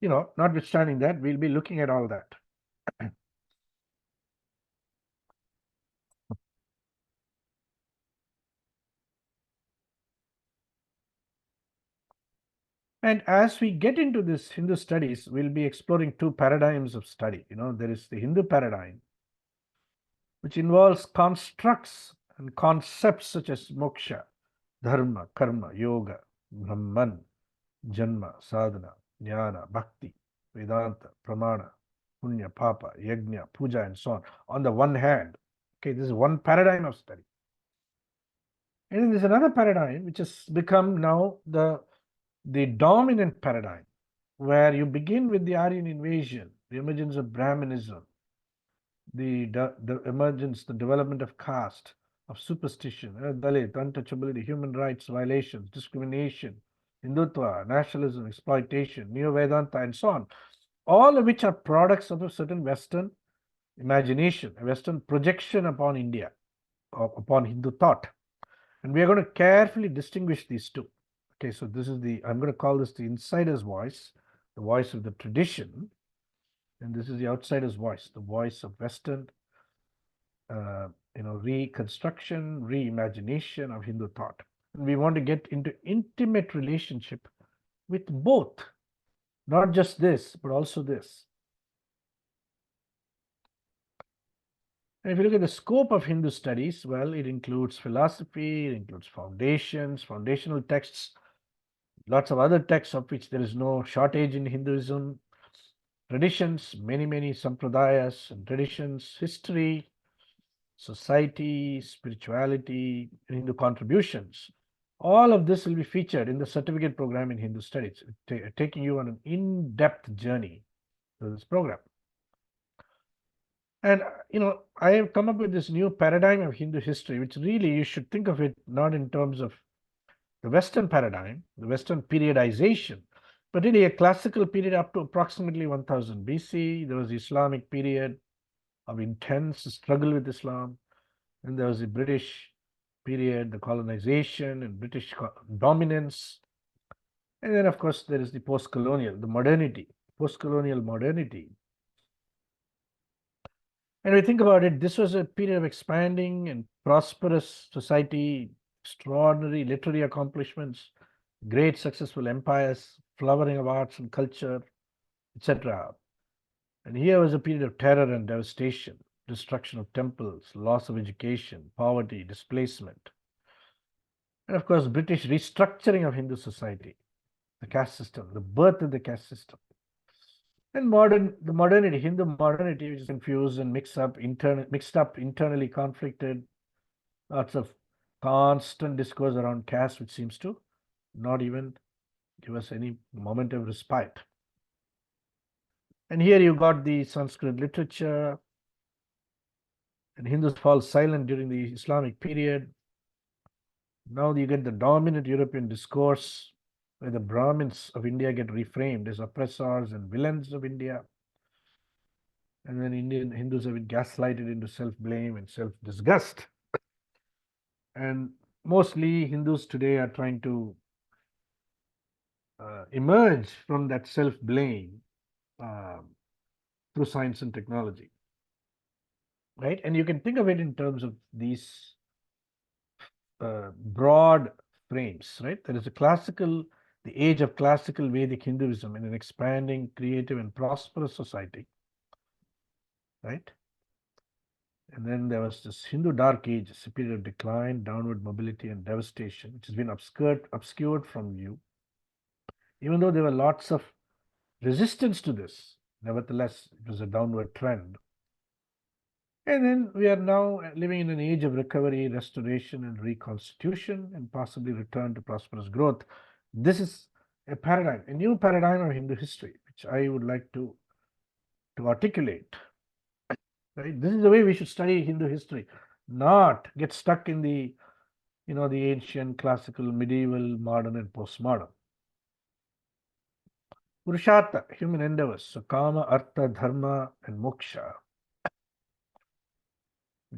notwithstanding that, we'll be looking at all that. And as we get into this Hindu studies, we'll be exploring two paradigms of study. There is the Hindu paradigm, which involves constructs and concepts such as moksha, dharma, karma, yoga, brahman, janma, sadhana, jnana, bhakti, vedanta, pramana, punya, papa, yajna, puja, and so on the one hand. Okay, this is one paradigm of study. And then there's another paradigm which has become now the dominant paradigm, where you begin with the Aryan invasion, the emergence of Brahmanism, the emergence, the development of caste, of superstition, Dalit, untouchability, human rights violations, discrimination, Hindutva, nationalism, exploitation, Neo-Vedanta, and so on, all of which are products of a certain Western imagination, a Western projection upon India, or upon Hindu thought. And we are going to carefully distinguish these two. Okay, so this is I'm going to call this the insider's voice, the voice of the tradition, and this is the outsider's voice, the voice of Western, reconstruction, reimagination of Hindu thought. And we want to get into intimate relationship with both, not just this, but also this. And if you look at the scope of Hindu studies, well, it includes philosophy, it includes foundations, foundational texts, lots of other texts of which there is no shortage in Hinduism, traditions, many sampradayas and traditions, history, society, spirituality, Hindu contributions. All of this will be featured in the certificate program in Hindu studies, taking you on an in-depth journey through this program. And, I have come up with this new paradigm of Hindu history, which really you should think of it not in terms of the Western paradigm, the Western periodization, but really a classical period up to approximately 1000 BC. There was the Islamic period of intense struggle with Islam. And there was the British period, the colonization and British dominance. And then, of course, there is the post-colonial, the modernity, post-colonial modernity. And we think about it, this was a period of expanding and prosperous society, extraordinary literary accomplishments, great successful empires, flowering of arts and culture, etc. And here was a period of terror and devastation, destruction of temples, loss of education, poverty, displacement. And of course, British restructuring of Hindu society, the caste system, the birth of the caste system. And the modernity, Hindu modernity, which is confused and mixed up, internally conflicted, lots of constant discourse around caste, which seems to not even give us any moment of respite. And here you got the Sanskrit literature, and Hindus fall silent during the Islamic period. Now you get the dominant European discourse, where the Brahmins of India get reframed as oppressors and villains of India. And then Indian Hindus have been gaslighted into self-blame and self-disgust. And mostly Hindus today are trying to emerge from that self-blame through science and technology. Right? And you can think of it in terms of these broad frames, right? There is the age of classical Vedic Hinduism in an expanding, creative, and prosperous society, right? And then there was this Hindu Dark Ages, a period of decline, downward mobility, and devastation, which has been obscured from view. Even though there were lots of resistance to this, nevertheless, it was a downward trend. And then we are now living in an age of recovery, restoration, and reconstitution, and possibly return to prosperous growth. This is a paradigm, a new paradigm of Hindu history, which I would like to articulate. Right? This is the way we should study Hindu history, not get stuck in the, the ancient, classical, medieval, modern, and postmodern. Purushartha, human endeavors, so kama, artha, dharma, and moksha.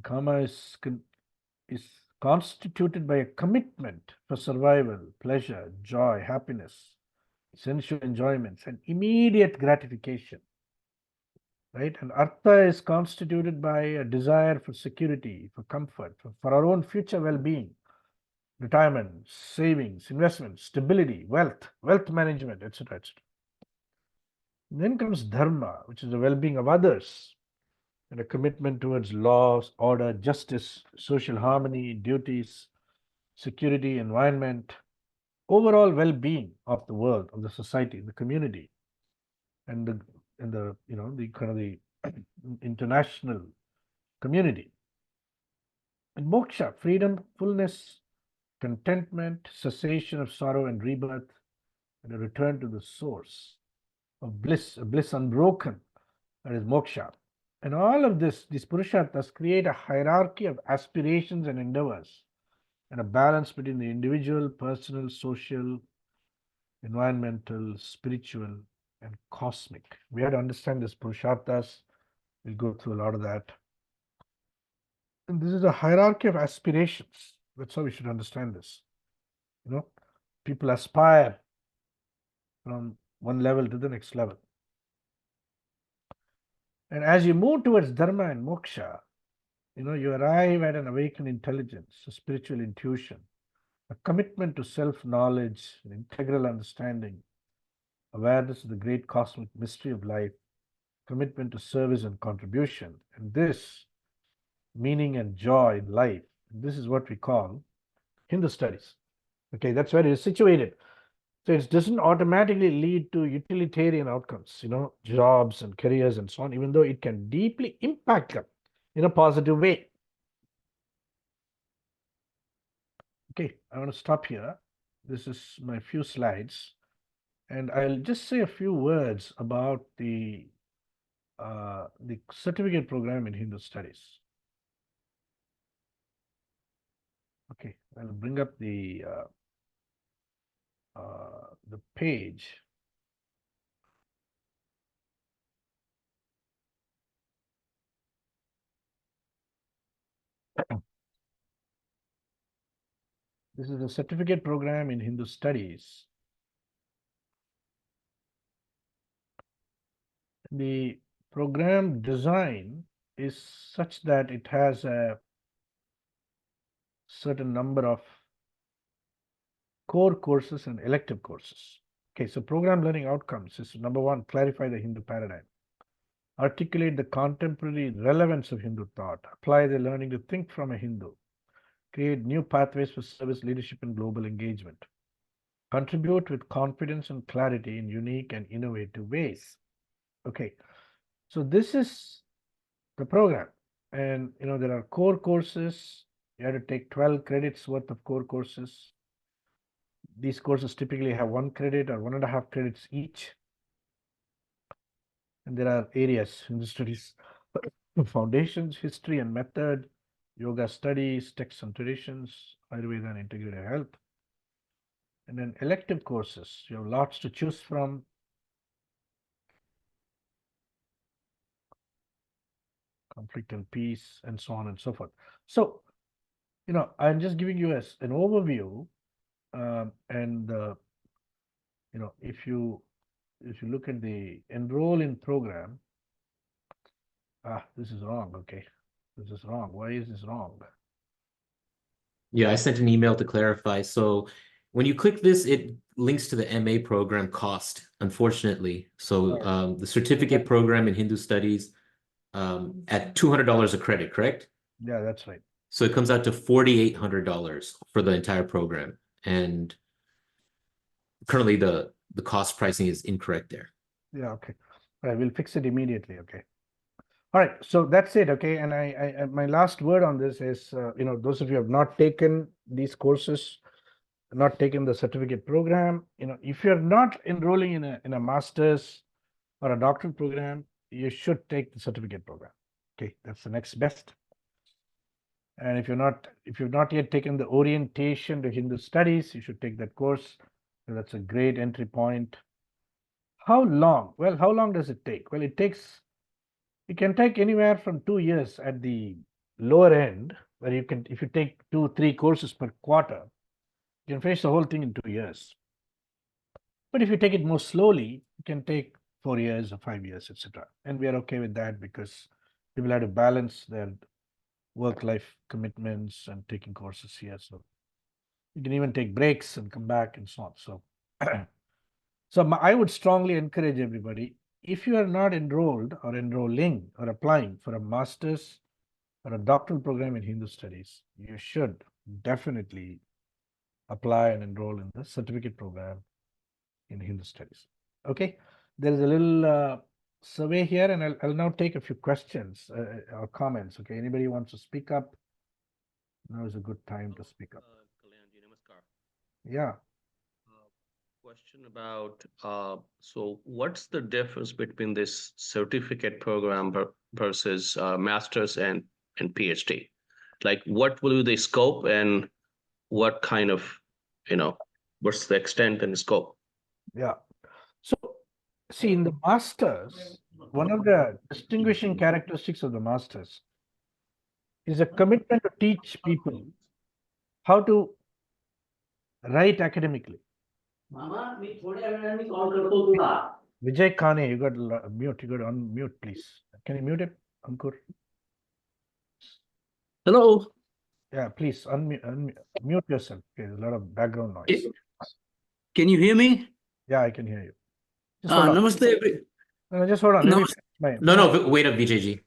Kama is constituted by a commitment for survival, pleasure, joy, happiness, sensual enjoyments, and immediate gratification. Right? And artha is constituted by a desire for security, for comfort, for our own future well-being, retirement, savings, investments, stability, wealth management, etc., etc. Then comes dharma, which is the well-being of others, and a commitment towards laws, order, justice, social harmony, duties, security, environment, overall well-being of the world, of the society, the community, and the kind of the international community. And moksha, freedom, fullness, contentment, cessation of sorrow and rebirth, and a return to the source of bliss, a bliss unbroken, that is moksha. And all of this, these purusharthas create a hierarchy of aspirations and endeavors, and a balance between the individual, personal, social, environmental, spiritual, and cosmic. We have to understand this purusharthas. We'll go through a lot of that. And this is a hierarchy of aspirations. That's how we should understand this. People aspire from one level to the next level. And as you move towards dharma and moksha, you arrive at an awakened intelligence, a spiritual intuition, a commitment to self-knowledge, an integral understanding, awareness of the great cosmic mystery of life, commitment to service and contribution, and this meaning and joy in life. This is what we call Hindu studies. Okay, that's where it is situated. So it doesn't automatically lead to utilitarian outcomes, jobs and careers and so on, even though it can deeply impact them in a positive way. Okay, I want to stop here. This is my few slides, and I'll just say a few words about the certificate program in Hindu studies. Okay, I'll bring up the page. This is the certificate program in Hindu studies. The program design is such that it has a certain number of core courses and elective courses. Okay, so program learning outcomes is number one, clarify the Hindu paradigm, articulate the contemporary relevance of Hindu thought, apply the learning to think from a Hindu, create new pathways for service, leadership, and global engagement, contribute with confidence and clarity in unique and innovative ways. Okay, so this is the program, and there are core courses. You have to take 12 credits worth of core courses. These courses typically have 1 credit or 1.5 credits each. And there are areas in the studies: foundations, history and method, yoga studies, texts and traditions, Ayurveda and integrative health. And then elective courses, you have lots to choose from. Conflict and peace, and so on and so forth. So, I'm just giving you an overview, and if you look at the enroll in program, this is wrong. Okay, this is wrong. Why is this wrong? Yeah, I sent an email to clarify. So when you click this, it links to the MA program cost, unfortunately. So the certificate program in Hindu studies at $200 a credit, correct? Yeah, that's right. So it comes out to $4,800 for the entire program. And currently the the cost pricing is incorrect there. Yeah, okay. All right, we'll fix it immediately, okay. All right, so that's it, okay. And I my last word on this is, those of you who have not taken these courses, not taken the certificate program, if you're not enrolling in a master's or a doctoral program, you should take the certificate program. Okay, that's the next best. And if you've not yet taken the orientation to Hindu studies, you should take that course. That's a great entry point. How long? Well, how long does it take? Well, it can take anywhere from 2 years at the lower end, where if you take 2-3 courses per quarter, you can finish the whole thing in 2 years. But if you take it more slowly, it can take 4 years or 5 years, etc. And we are okay with that because people have to balance their work-life commitments and taking courses here. So you can even take breaks and come back and so on. So, I would strongly encourage everybody, if you are not enrolled or enrolling or applying for a master's or a doctoral program in Hindu studies, you should definitely apply and enroll in the certificate program in Hindu studies. Okay, there is a little survey here, and I'll now take a few questions or comments. Okay, anybody wants to speak up? Now is a good time to speak up. Kalyanji, namaskar. Yeah. Question about, so what's the difference between this certificate program versus master's and PhD? Like, what will be the scope and what kind of, what's the extent and scope? Yeah. So, see, in the masters, one of the distinguishing characteristics of the masters is a commitment to teach people how to write academically. Vijay Kane, you got mute. You got on mute, please. Can you mute it, Ankur? Hello. Yeah, please mute yourself. Okay, there's a lot of background noise. Can you hear me? Yeah, I can hear you. Just hold on. Namaste. No, just hold on. Let me finish No, wait up, VJG.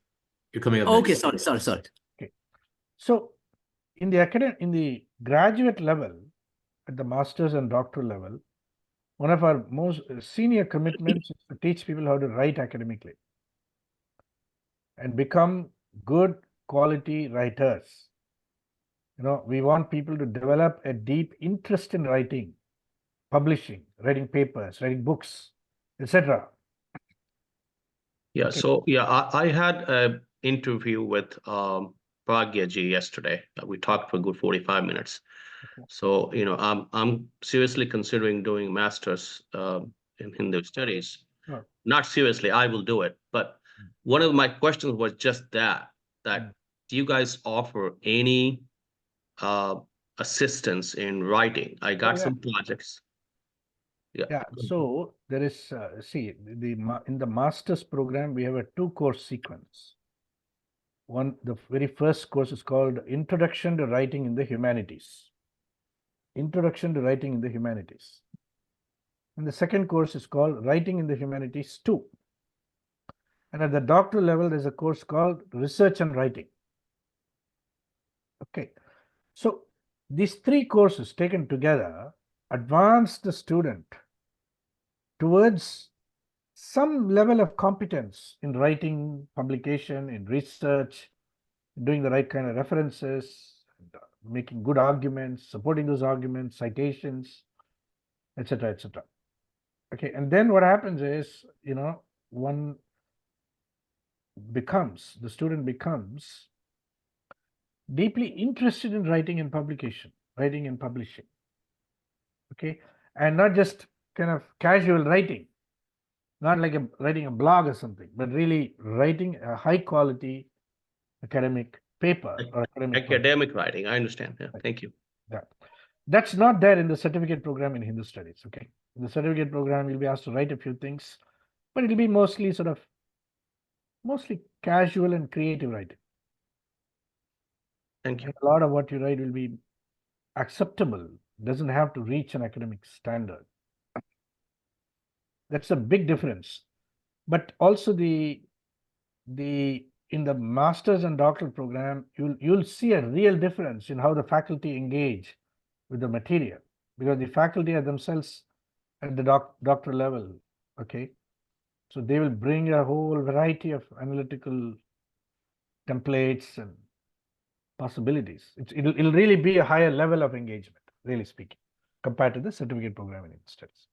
You're coming up Okay, next. sorry. Okay. So in the graduate level, at the master's and doctoral level, one of our most senior commitments is to teach people how to write academically and become good quality writers. We want people to develop a deep interest in writing, publishing, writing papers, writing books, etc. Yeah, Okay. so I had an interview with Pragyaji yesterday. We talked for a good 45 minutes. Okay. So, I'm seriously considering doing master's in Hindu studies. Oh. Not seriously, I will do it. But one of my questions was just that do you guys offer any assistance in writing? I got some projects. Yeah, so there is, in the master's program, we have a 2-course sequence. The very first course is called Introduction to Writing in the Humanities. Introduction to Writing in the Humanities. And the second course is called Writing in the Humanities 2. And at the doctoral level, there's a course called Research and Writing. Okay, so these 3 courses taken together advance the student towards some level of competence in writing, publication, in research, doing the right kind of references, making good arguments, supporting those arguments, citations, etc., etc. Okay, and then what happens is, the student becomes deeply interested in writing and publication, writing and publishing. Okay, and not just kind of casual writing, not like writing a blog or something, but really writing a high quality academic paper or academic writing. I understand. Yeah, right. Thank you. Yeah, that's not there in the certificate program in Hindu studies. Okay, in the certificate program, you'll be asked to write a few things, but it'll be mostly casual and creative writing. Thank you. And a lot of what you write will be acceptable, doesn't have to reach an academic standard. That's a big difference. But also in the master's and doctoral program, you'll see a real difference in how the faculty engage with the material, because the faculty are themselves at the doctor level. Okay, so they will bring a whole variety of analytical templates and possibilities. It'll really be a higher level of engagement, really speaking, compared to the certificate program in studies.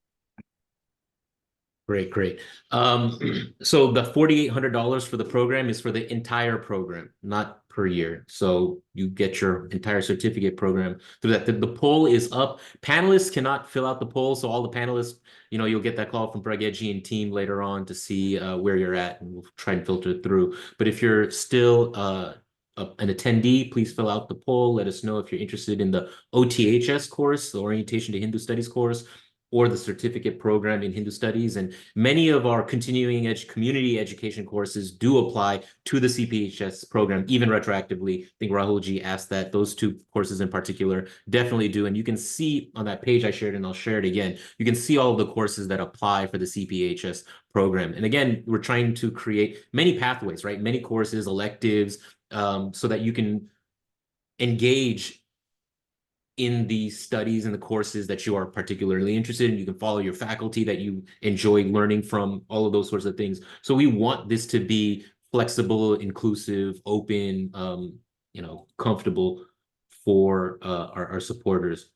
Great, great. So the $4,800 for the program is for the entire program, not per year. So you get your entire certificate program through that. The poll is up. Panelists cannot fill out the poll, so all the panelists, you'll get that call from Brageji and team later on to see where you're at, and we'll try and filter it through. But if you're still an attendee, please fill out the poll. Let us know if you're interested in the OTHS course, the Orientation to Hindu Studies course, or the certificate program in Hindu Studies. And many of our continuing community education courses do apply to the CPHS program, even retroactively. I think Rahulji asked that. Those two courses in particular definitely do. And you can see on that page I shared, and I'll share it again, you can see all of the courses that apply for the CPHS program. And again, we're trying to create many pathways, right? Many courses, electives, so that you can engage in the studies and the courses that you are particularly interested in. You can follow your faculty that you enjoy learning from, all of those sorts of things. So we want this to be flexible, inclusive, open, comfortable for our supporters.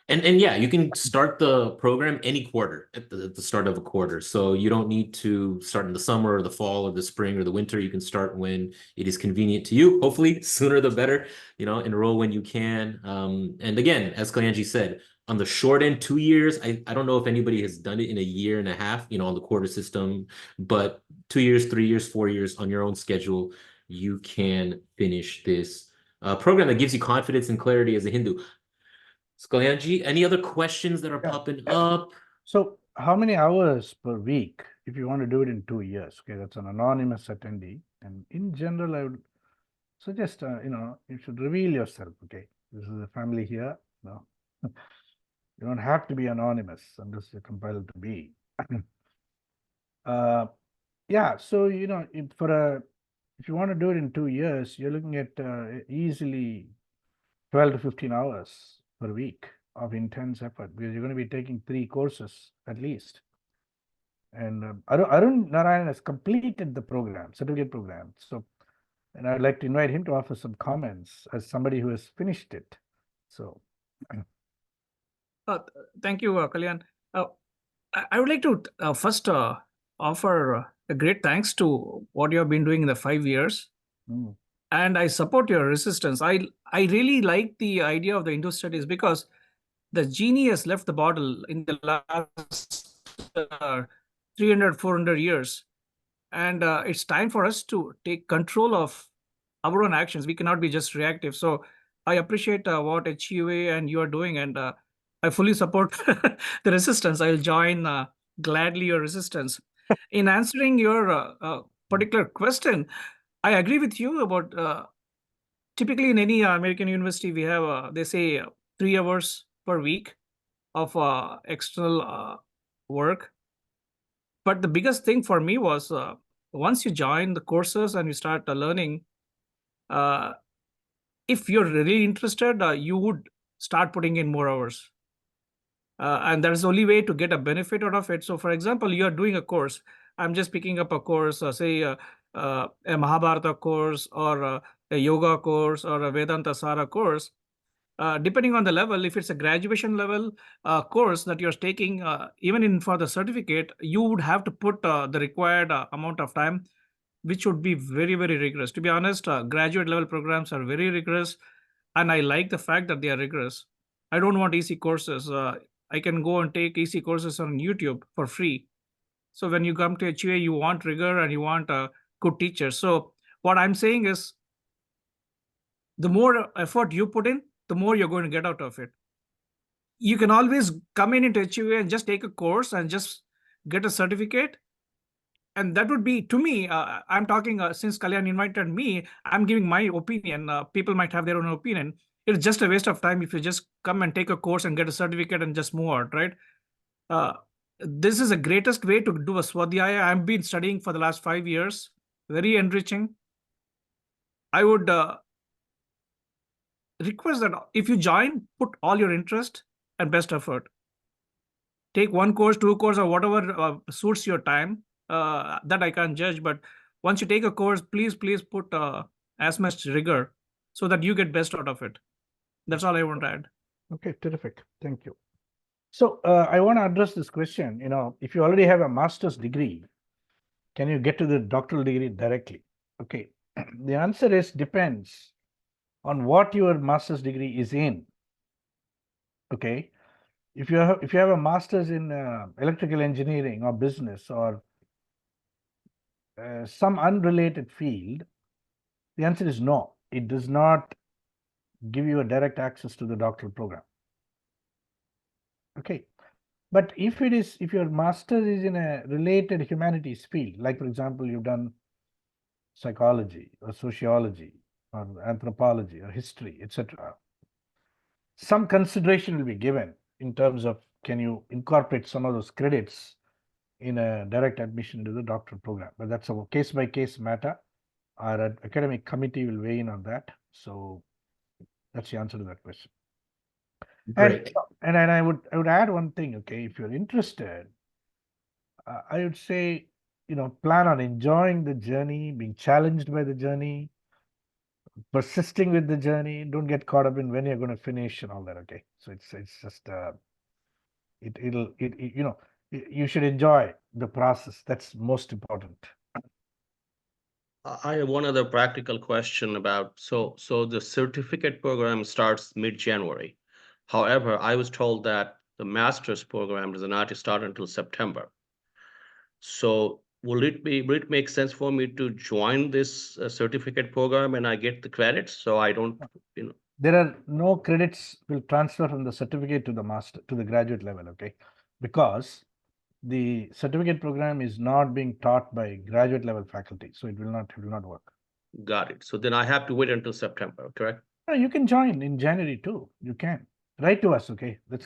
And yeah, you can start the program any quarter at the start of a quarter. So you don't need to start in the summer or the fall or the spring or the winter. You can start when it is convenient to you. Hopefully sooner the better, enroll when you can. And again, as Kalyanji said, on the short end, 2 years, I don't know if anybody has done it in a year and a half, on the quarter system, but 2 years, 3 years, 4 years on your own schedule, you can finish this program that gives you confidence and clarity as a Hindu. Kalyanji, any other questions that are popping up? So how many hours per week if you want to do it in 2 years? Okay, that's an anonymous attendee. And in general, I would suggest, you should reveal yourself. Okay, this is a family here. No, you don't have to be anonymous unless you're compelled to be. Yeah, so, if you want to do it in 2 years, you're looking at easily 12 to 15 hours per week of intense effort, because you're going to be taking 3 courses at least. And Arun Narayan has completed the program, certificate program. So, and I'd like to invite him to offer some comments as somebody who has finished it. So, thank you, Kalyan. I would like to first offer a great thanks to what you have been doing in the 5 years. And I support your resistance. I really like the idea of the Hindu studies, because the genie has left the bottle in the last 300, 400 years. And it's time for us to take control of our own actions. We cannot be just reactive. So I appreciate what HUA and you are doing, and I fully support the resistance. I'll join gladly your resistance. In answering your particular question, I agree with you about typically in any American university, we have, they say 3 hours per week of external work. But the biggest thing for me was once you join the courses and you start learning, if you're really interested, you would start putting in more hours. And that's the only way to get a benefit out of it. So, for example, you're doing a course. I'm just picking up a course, say a Mahabharata course, or a yoga course, or a Vedanta Sara course. Depending on the level, if it's a graduation level course that you're taking, even for the certificate, you would have to put the required amount of time, which would be very, very rigorous. To be honest, graduate level programs are very rigorous, and I like the fact that they are rigorous. I don't want easy courses. I can go and take easy courses on YouTube for free. So when you come to HUA, you want rigor and you want good teachers. So what I'm saying is, the more effort you put in, the more you're going to get out of it. You can always come into HUA and just take a course and just get a certificate. And that would be, to me, I'm talking, since Kalyan invited me, I'm giving my opinion. People might have their own opinion. It's just a waste of time if you just come and take a course and get a certificate and just move out, right? This is the greatest way to do a Swadhyaya. I've been studying for the last 5 years. Very enriching. I would request that if you join, put all your interest and best effort. take one course, two course, or whatever suits your time. That I can't judge, but once you take a course, please put as much rigor so that you get best out of it. That's all I want to add. Okay, terrific. Thank you. So I want to address this question. If you already have a master's degree, can you get to the doctoral degree directly? Okay, the answer is depends on what your master's degree is in. Okay, if you have a master's in electrical engineering or business or some unrelated field, the answer is no. It does not give you a direct access to the doctoral program. Okay, but if your master's is in a related humanities field, like for example, you've done psychology or sociology or anthropology or history, etc., some consideration will be given in terms of can you incorporate some of those credits in a direct admission to the doctoral program. But that's a case-by-case matter. Our academic committee will weigh in on that. So that's the answer to that question. Great. And I would add one thing. Okay, if you're interested, I would say plan on enjoying the journey, being challenged by the journey, persisting with the journey. Don't get caught up in when you're going to finish and all that. Okay, so it's just you should enjoy the process. That's most important. I have one other practical question about, so the certificate program starts mid-January. However, I was told that the master's program does not start until September. So will it make sense for me to join this certificate program and I get the credits so I don't, There are no credits will transfer from the certificate to the master to the graduate level, okay? Because the certificate program is not being taught by graduate level faculty, so it will not work. Got it. So then I have to wait until September, correct? No, you can join in January too. You can write to us, okay? Let's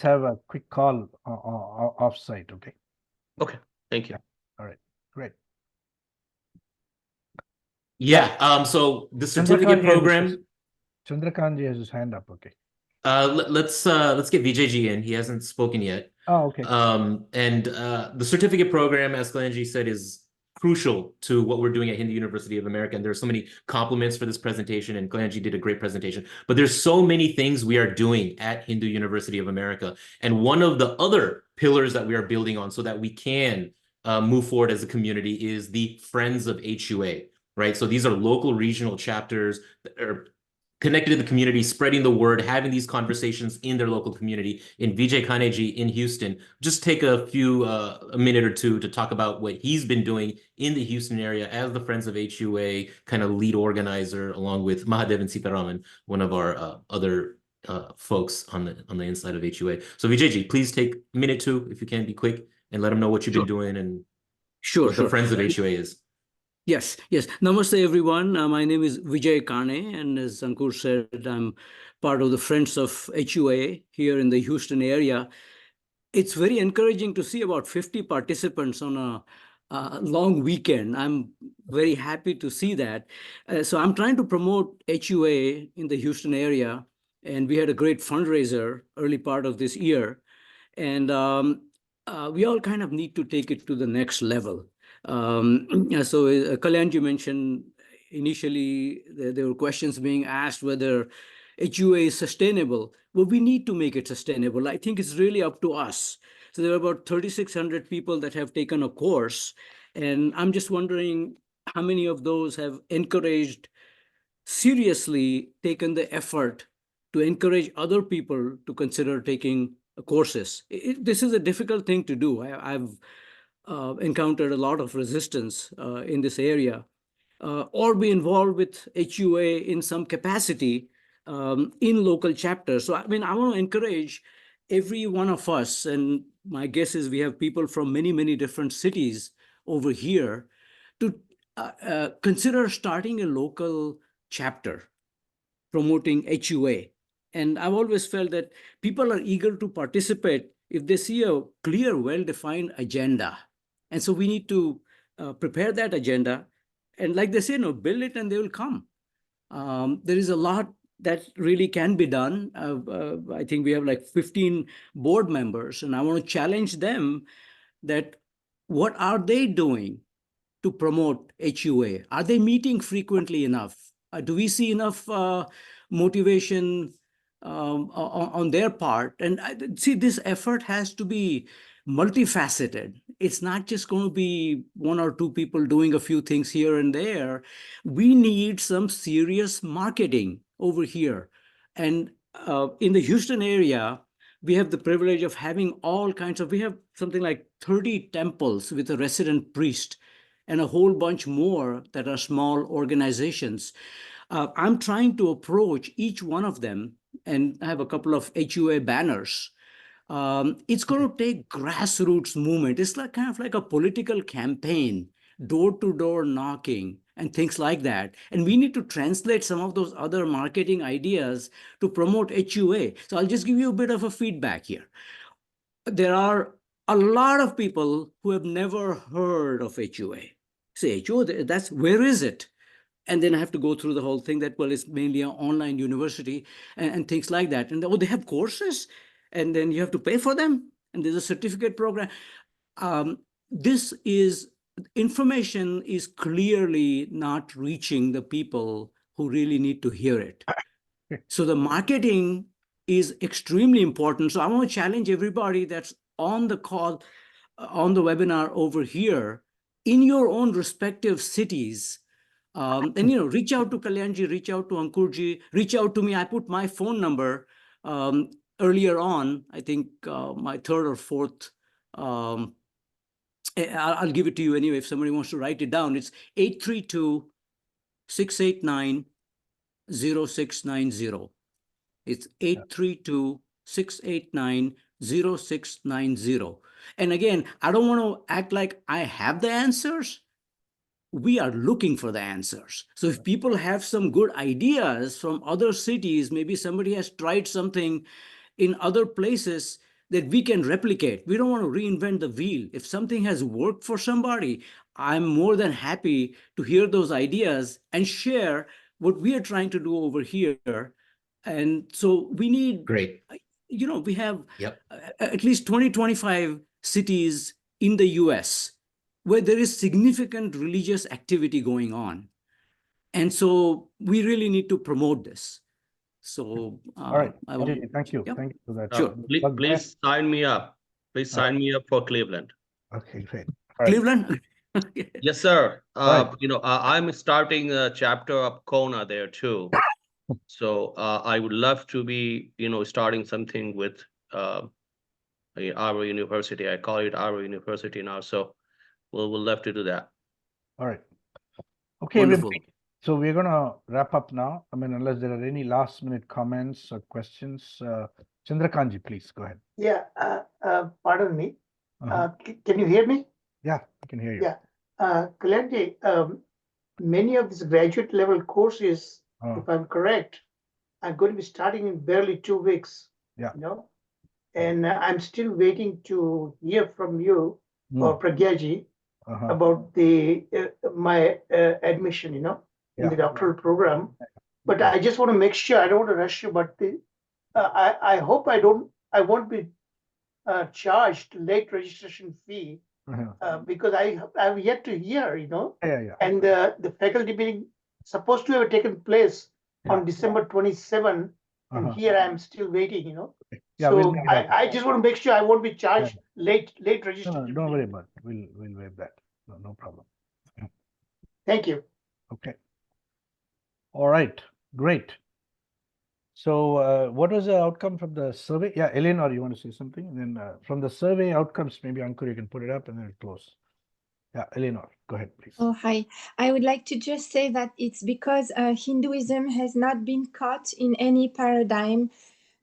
have a quick call off-site, okay? Okay, thank you. All right, great. Yeah. So the certificate program. Chandrakant has his hand up. Okay. Let's get Vijayji in. He hasn't spoken yet. Oh, okay. The certificate program, as Kalanji said, is crucial to what we're doing at Hindu University of America. And there are so many compliments for this presentation, and Kalanji did a great presentation. But there's so many things we are doing at Hindu University of America. And one of the other pillars that we are building on so that we can move forward as a community is the Friends of HUA, right? So these are local regional chapters that are connected to the community, spreading the word, having these conversations in their local community. In Vijay Kaneji in Houston, just take a minute or two to talk about what he's been doing in the Houston area as the Friends of HUA kind of lead organizer, along with Mahadev and Sitaraman, one of our other folks on the inside of HUA. So Vijayji, please take a minute too, if you can, be quick, and let them know what you've been doing and what the Friends of HUA is. Yes. Namaste, everyone. My name is Vijay Kane, and as Ankur said, I'm part of the Friends of HUA here in the Houston area. It's very encouraging to see about 50 participants on a long weekend. I'm very happy to see that. So I'm trying to promote HUA in the Houston area, and we had a great fundraiser early part of this year. And we all kind of need to take it to the next level. So Kalyanji mentioned initially there were questions being asked whether HUA is sustainable. Well, we need to make it sustainable. I think it's really up to us. So there are about 3,600 people that have taken a course, and I'm just wondering how many of those have seriously taken the effort to encourage other people to consider taking courses. This is a difficult thing to do. I've encountered a lot of resistance in this area, or be involved with HUA in some capacity in local chapters. So, I want to encourage every one of us, and my guess is we have people from many, many different cities over here, to consider starting a local chapter promoting HUA. And I've always felt that people are eager to participate if they see a clear, well-defined agenda. And so we need to prepare that agenda. And like they say, build it and they will come. There is a lot that really can be done. I think we have like 15 board members, and I want to challenge them that what are they doing to promote HUA? Are they meeting frequently enough? Do we see enough motivation on their part? And see, this effort has to be multifaceted. It's not just going to be one or two people doing a few things here and there. We need some serious marketing over here. And in the Houston area, we have the privilege of having all kinds of, we have something like 30 temples with a resident priest and a whole bunch more that are small organizations. I'm trying to approach each one of them, and I have a couple of HUA banners. It's going to take grassroots movement. It's like kind of like a political campaign, door-to-door knocking and things like that. And we need to translate some of those other marketing ideas to promote HUA. So I'll just give you a bit of a feedback here. There are a lot of people who have never heard of HUA. Say, HUA, that's, where is it? And then I have to go through the whole thing that, well, it's mainly an online university and things like that. And oh, they have courses, and then you have to pay for them, and there's a certificate program. This is, information is clearly not reaching the people who really need to hear it. So the marketing is extremely important. So I want to challenge everybody that's on the call, on the webinar over here, in your own respective cities. And, reach out to Kalyanji, reach out to Ankurji, reach out to me. I put my phone number earlier on, I think my third or fourth. I'll give it to you anyway if somebody wants to write it down. It's 832-689-0690. It's 832-689-0690. And again, I don't want to act like I have the answers. We are looking for the answers. So if people have some good ideas from other cities, maybe somebody has tried something in other places that we can replicate. We don't want to reinvent the wheel. If something has worked for somebody, I'm more than happy to hear those ideas and share what we are trying to do over here. And so we need, Great. We have at least 20, 25 cities in the US where there is significant religious activity going on. And so we really need to promote this. So All right. I Thank you. Yep. Thank you for that. Sure. Please sign me up. Please sign me up for Cleveland. Okay, great. Cleveland? Yes, sir. Right. I'm starting a chapter of Kona there too. So I would love to be, starting something with our university. I call it our university now. So we'll love to do that. All right. Okay, Wonderful. everybody. So we're going to wrap up now. I mean, unless there are any last minute comments or questions. Chandrakantji, please go ahead. Yeah, pardon me. Uh-huh. Can you hear me? Yeah, I can hear you. Yeah. Kalyanji, many of these graduate level courses, if I'm correct, are going to be starting in barely 2 weeks. Yeah. And I'm still waiting to hear from you or Pragyaji about my admission, in the doctoral program. But I just want to make sure, I don't want to rush you, but I hope I won't be charged late registration fee because I have yet to hear, and the faculty meeting supposed to have taken place on December 27, and here I'm still waiting, Yeah, so we'll I just want to make sure I won't be charged late registration. No, don't worry about it. We'll waive that. No problem. Thank you. Okay. All right. Great. So what was the outcome from the survey? Yeah, Eleanor, you want to say something? And then from the survey outcomes, maybe Ankur, you can put it up and then close. Yeah, Eleanor, go ahead, please. Oh, hi. I would like to just say that it's because Hinduism has not been caught in any paradigm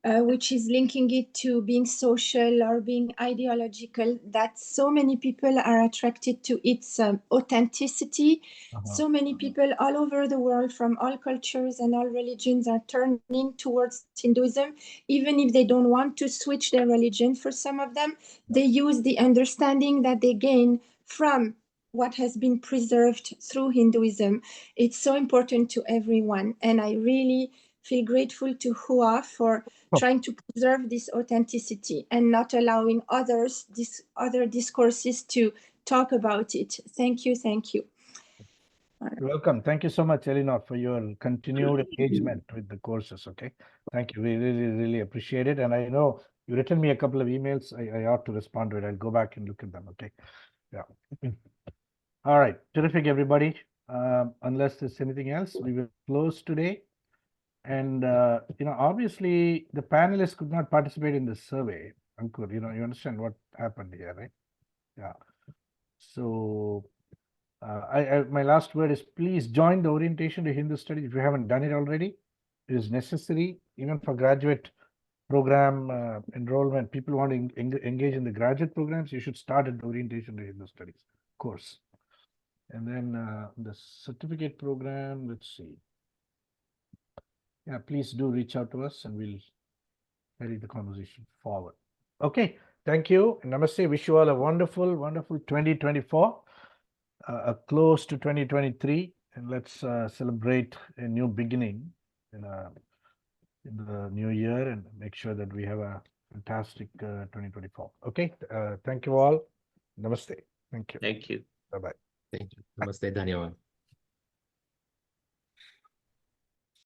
which is linking it to being social or being ideological, that so many people are attracted to its authenticity. So many people all over the world from all cultures and all religions are turning towards Hinduism, even if they don't want to switch their religion. For some of them, they use the understanding that they gain from what has been preserved through Hinduism. It's so important to everyone. And I really feel grateful to Hua for trying to preserve this authenticity and not allowing other discourses to talk about it. Thank you, thank you. You're welcome. Thank you so much, Elinor, for your continued engagement with the courses. Okay. Thank you. We really, really appreciate it. And I know you written me a couple of emails. I ought to respond to it. I'll go back and look at them. Okay. Yeah. All right. Terrific, everybody. Unless there's anything else, we will close today. And, obviously the panelists could not participate in the survey. Ankur, you understand what happened here, right? Yeah. So my last word is please join the orientation to Hindu studies if you haven't done it already. It is necessary even for graduate program enrollment. People want to engage in the graduate programs. You should start at the orientation to Hindu studies course. And then the certificate program, let's see. Yeah, please do reach out to us and we'll carry the conversation forward. Okay, thank you. Namaste. Wish you all a wonderful, wonderful 2024. A close to 2023, and let's celebrate a new beginning in the new year and make sure that we have a fantastic 2024. Okay, thank you all. Namaste. Thank you. Thank you. Bye-bye. Thank you. Namaste, Daniel.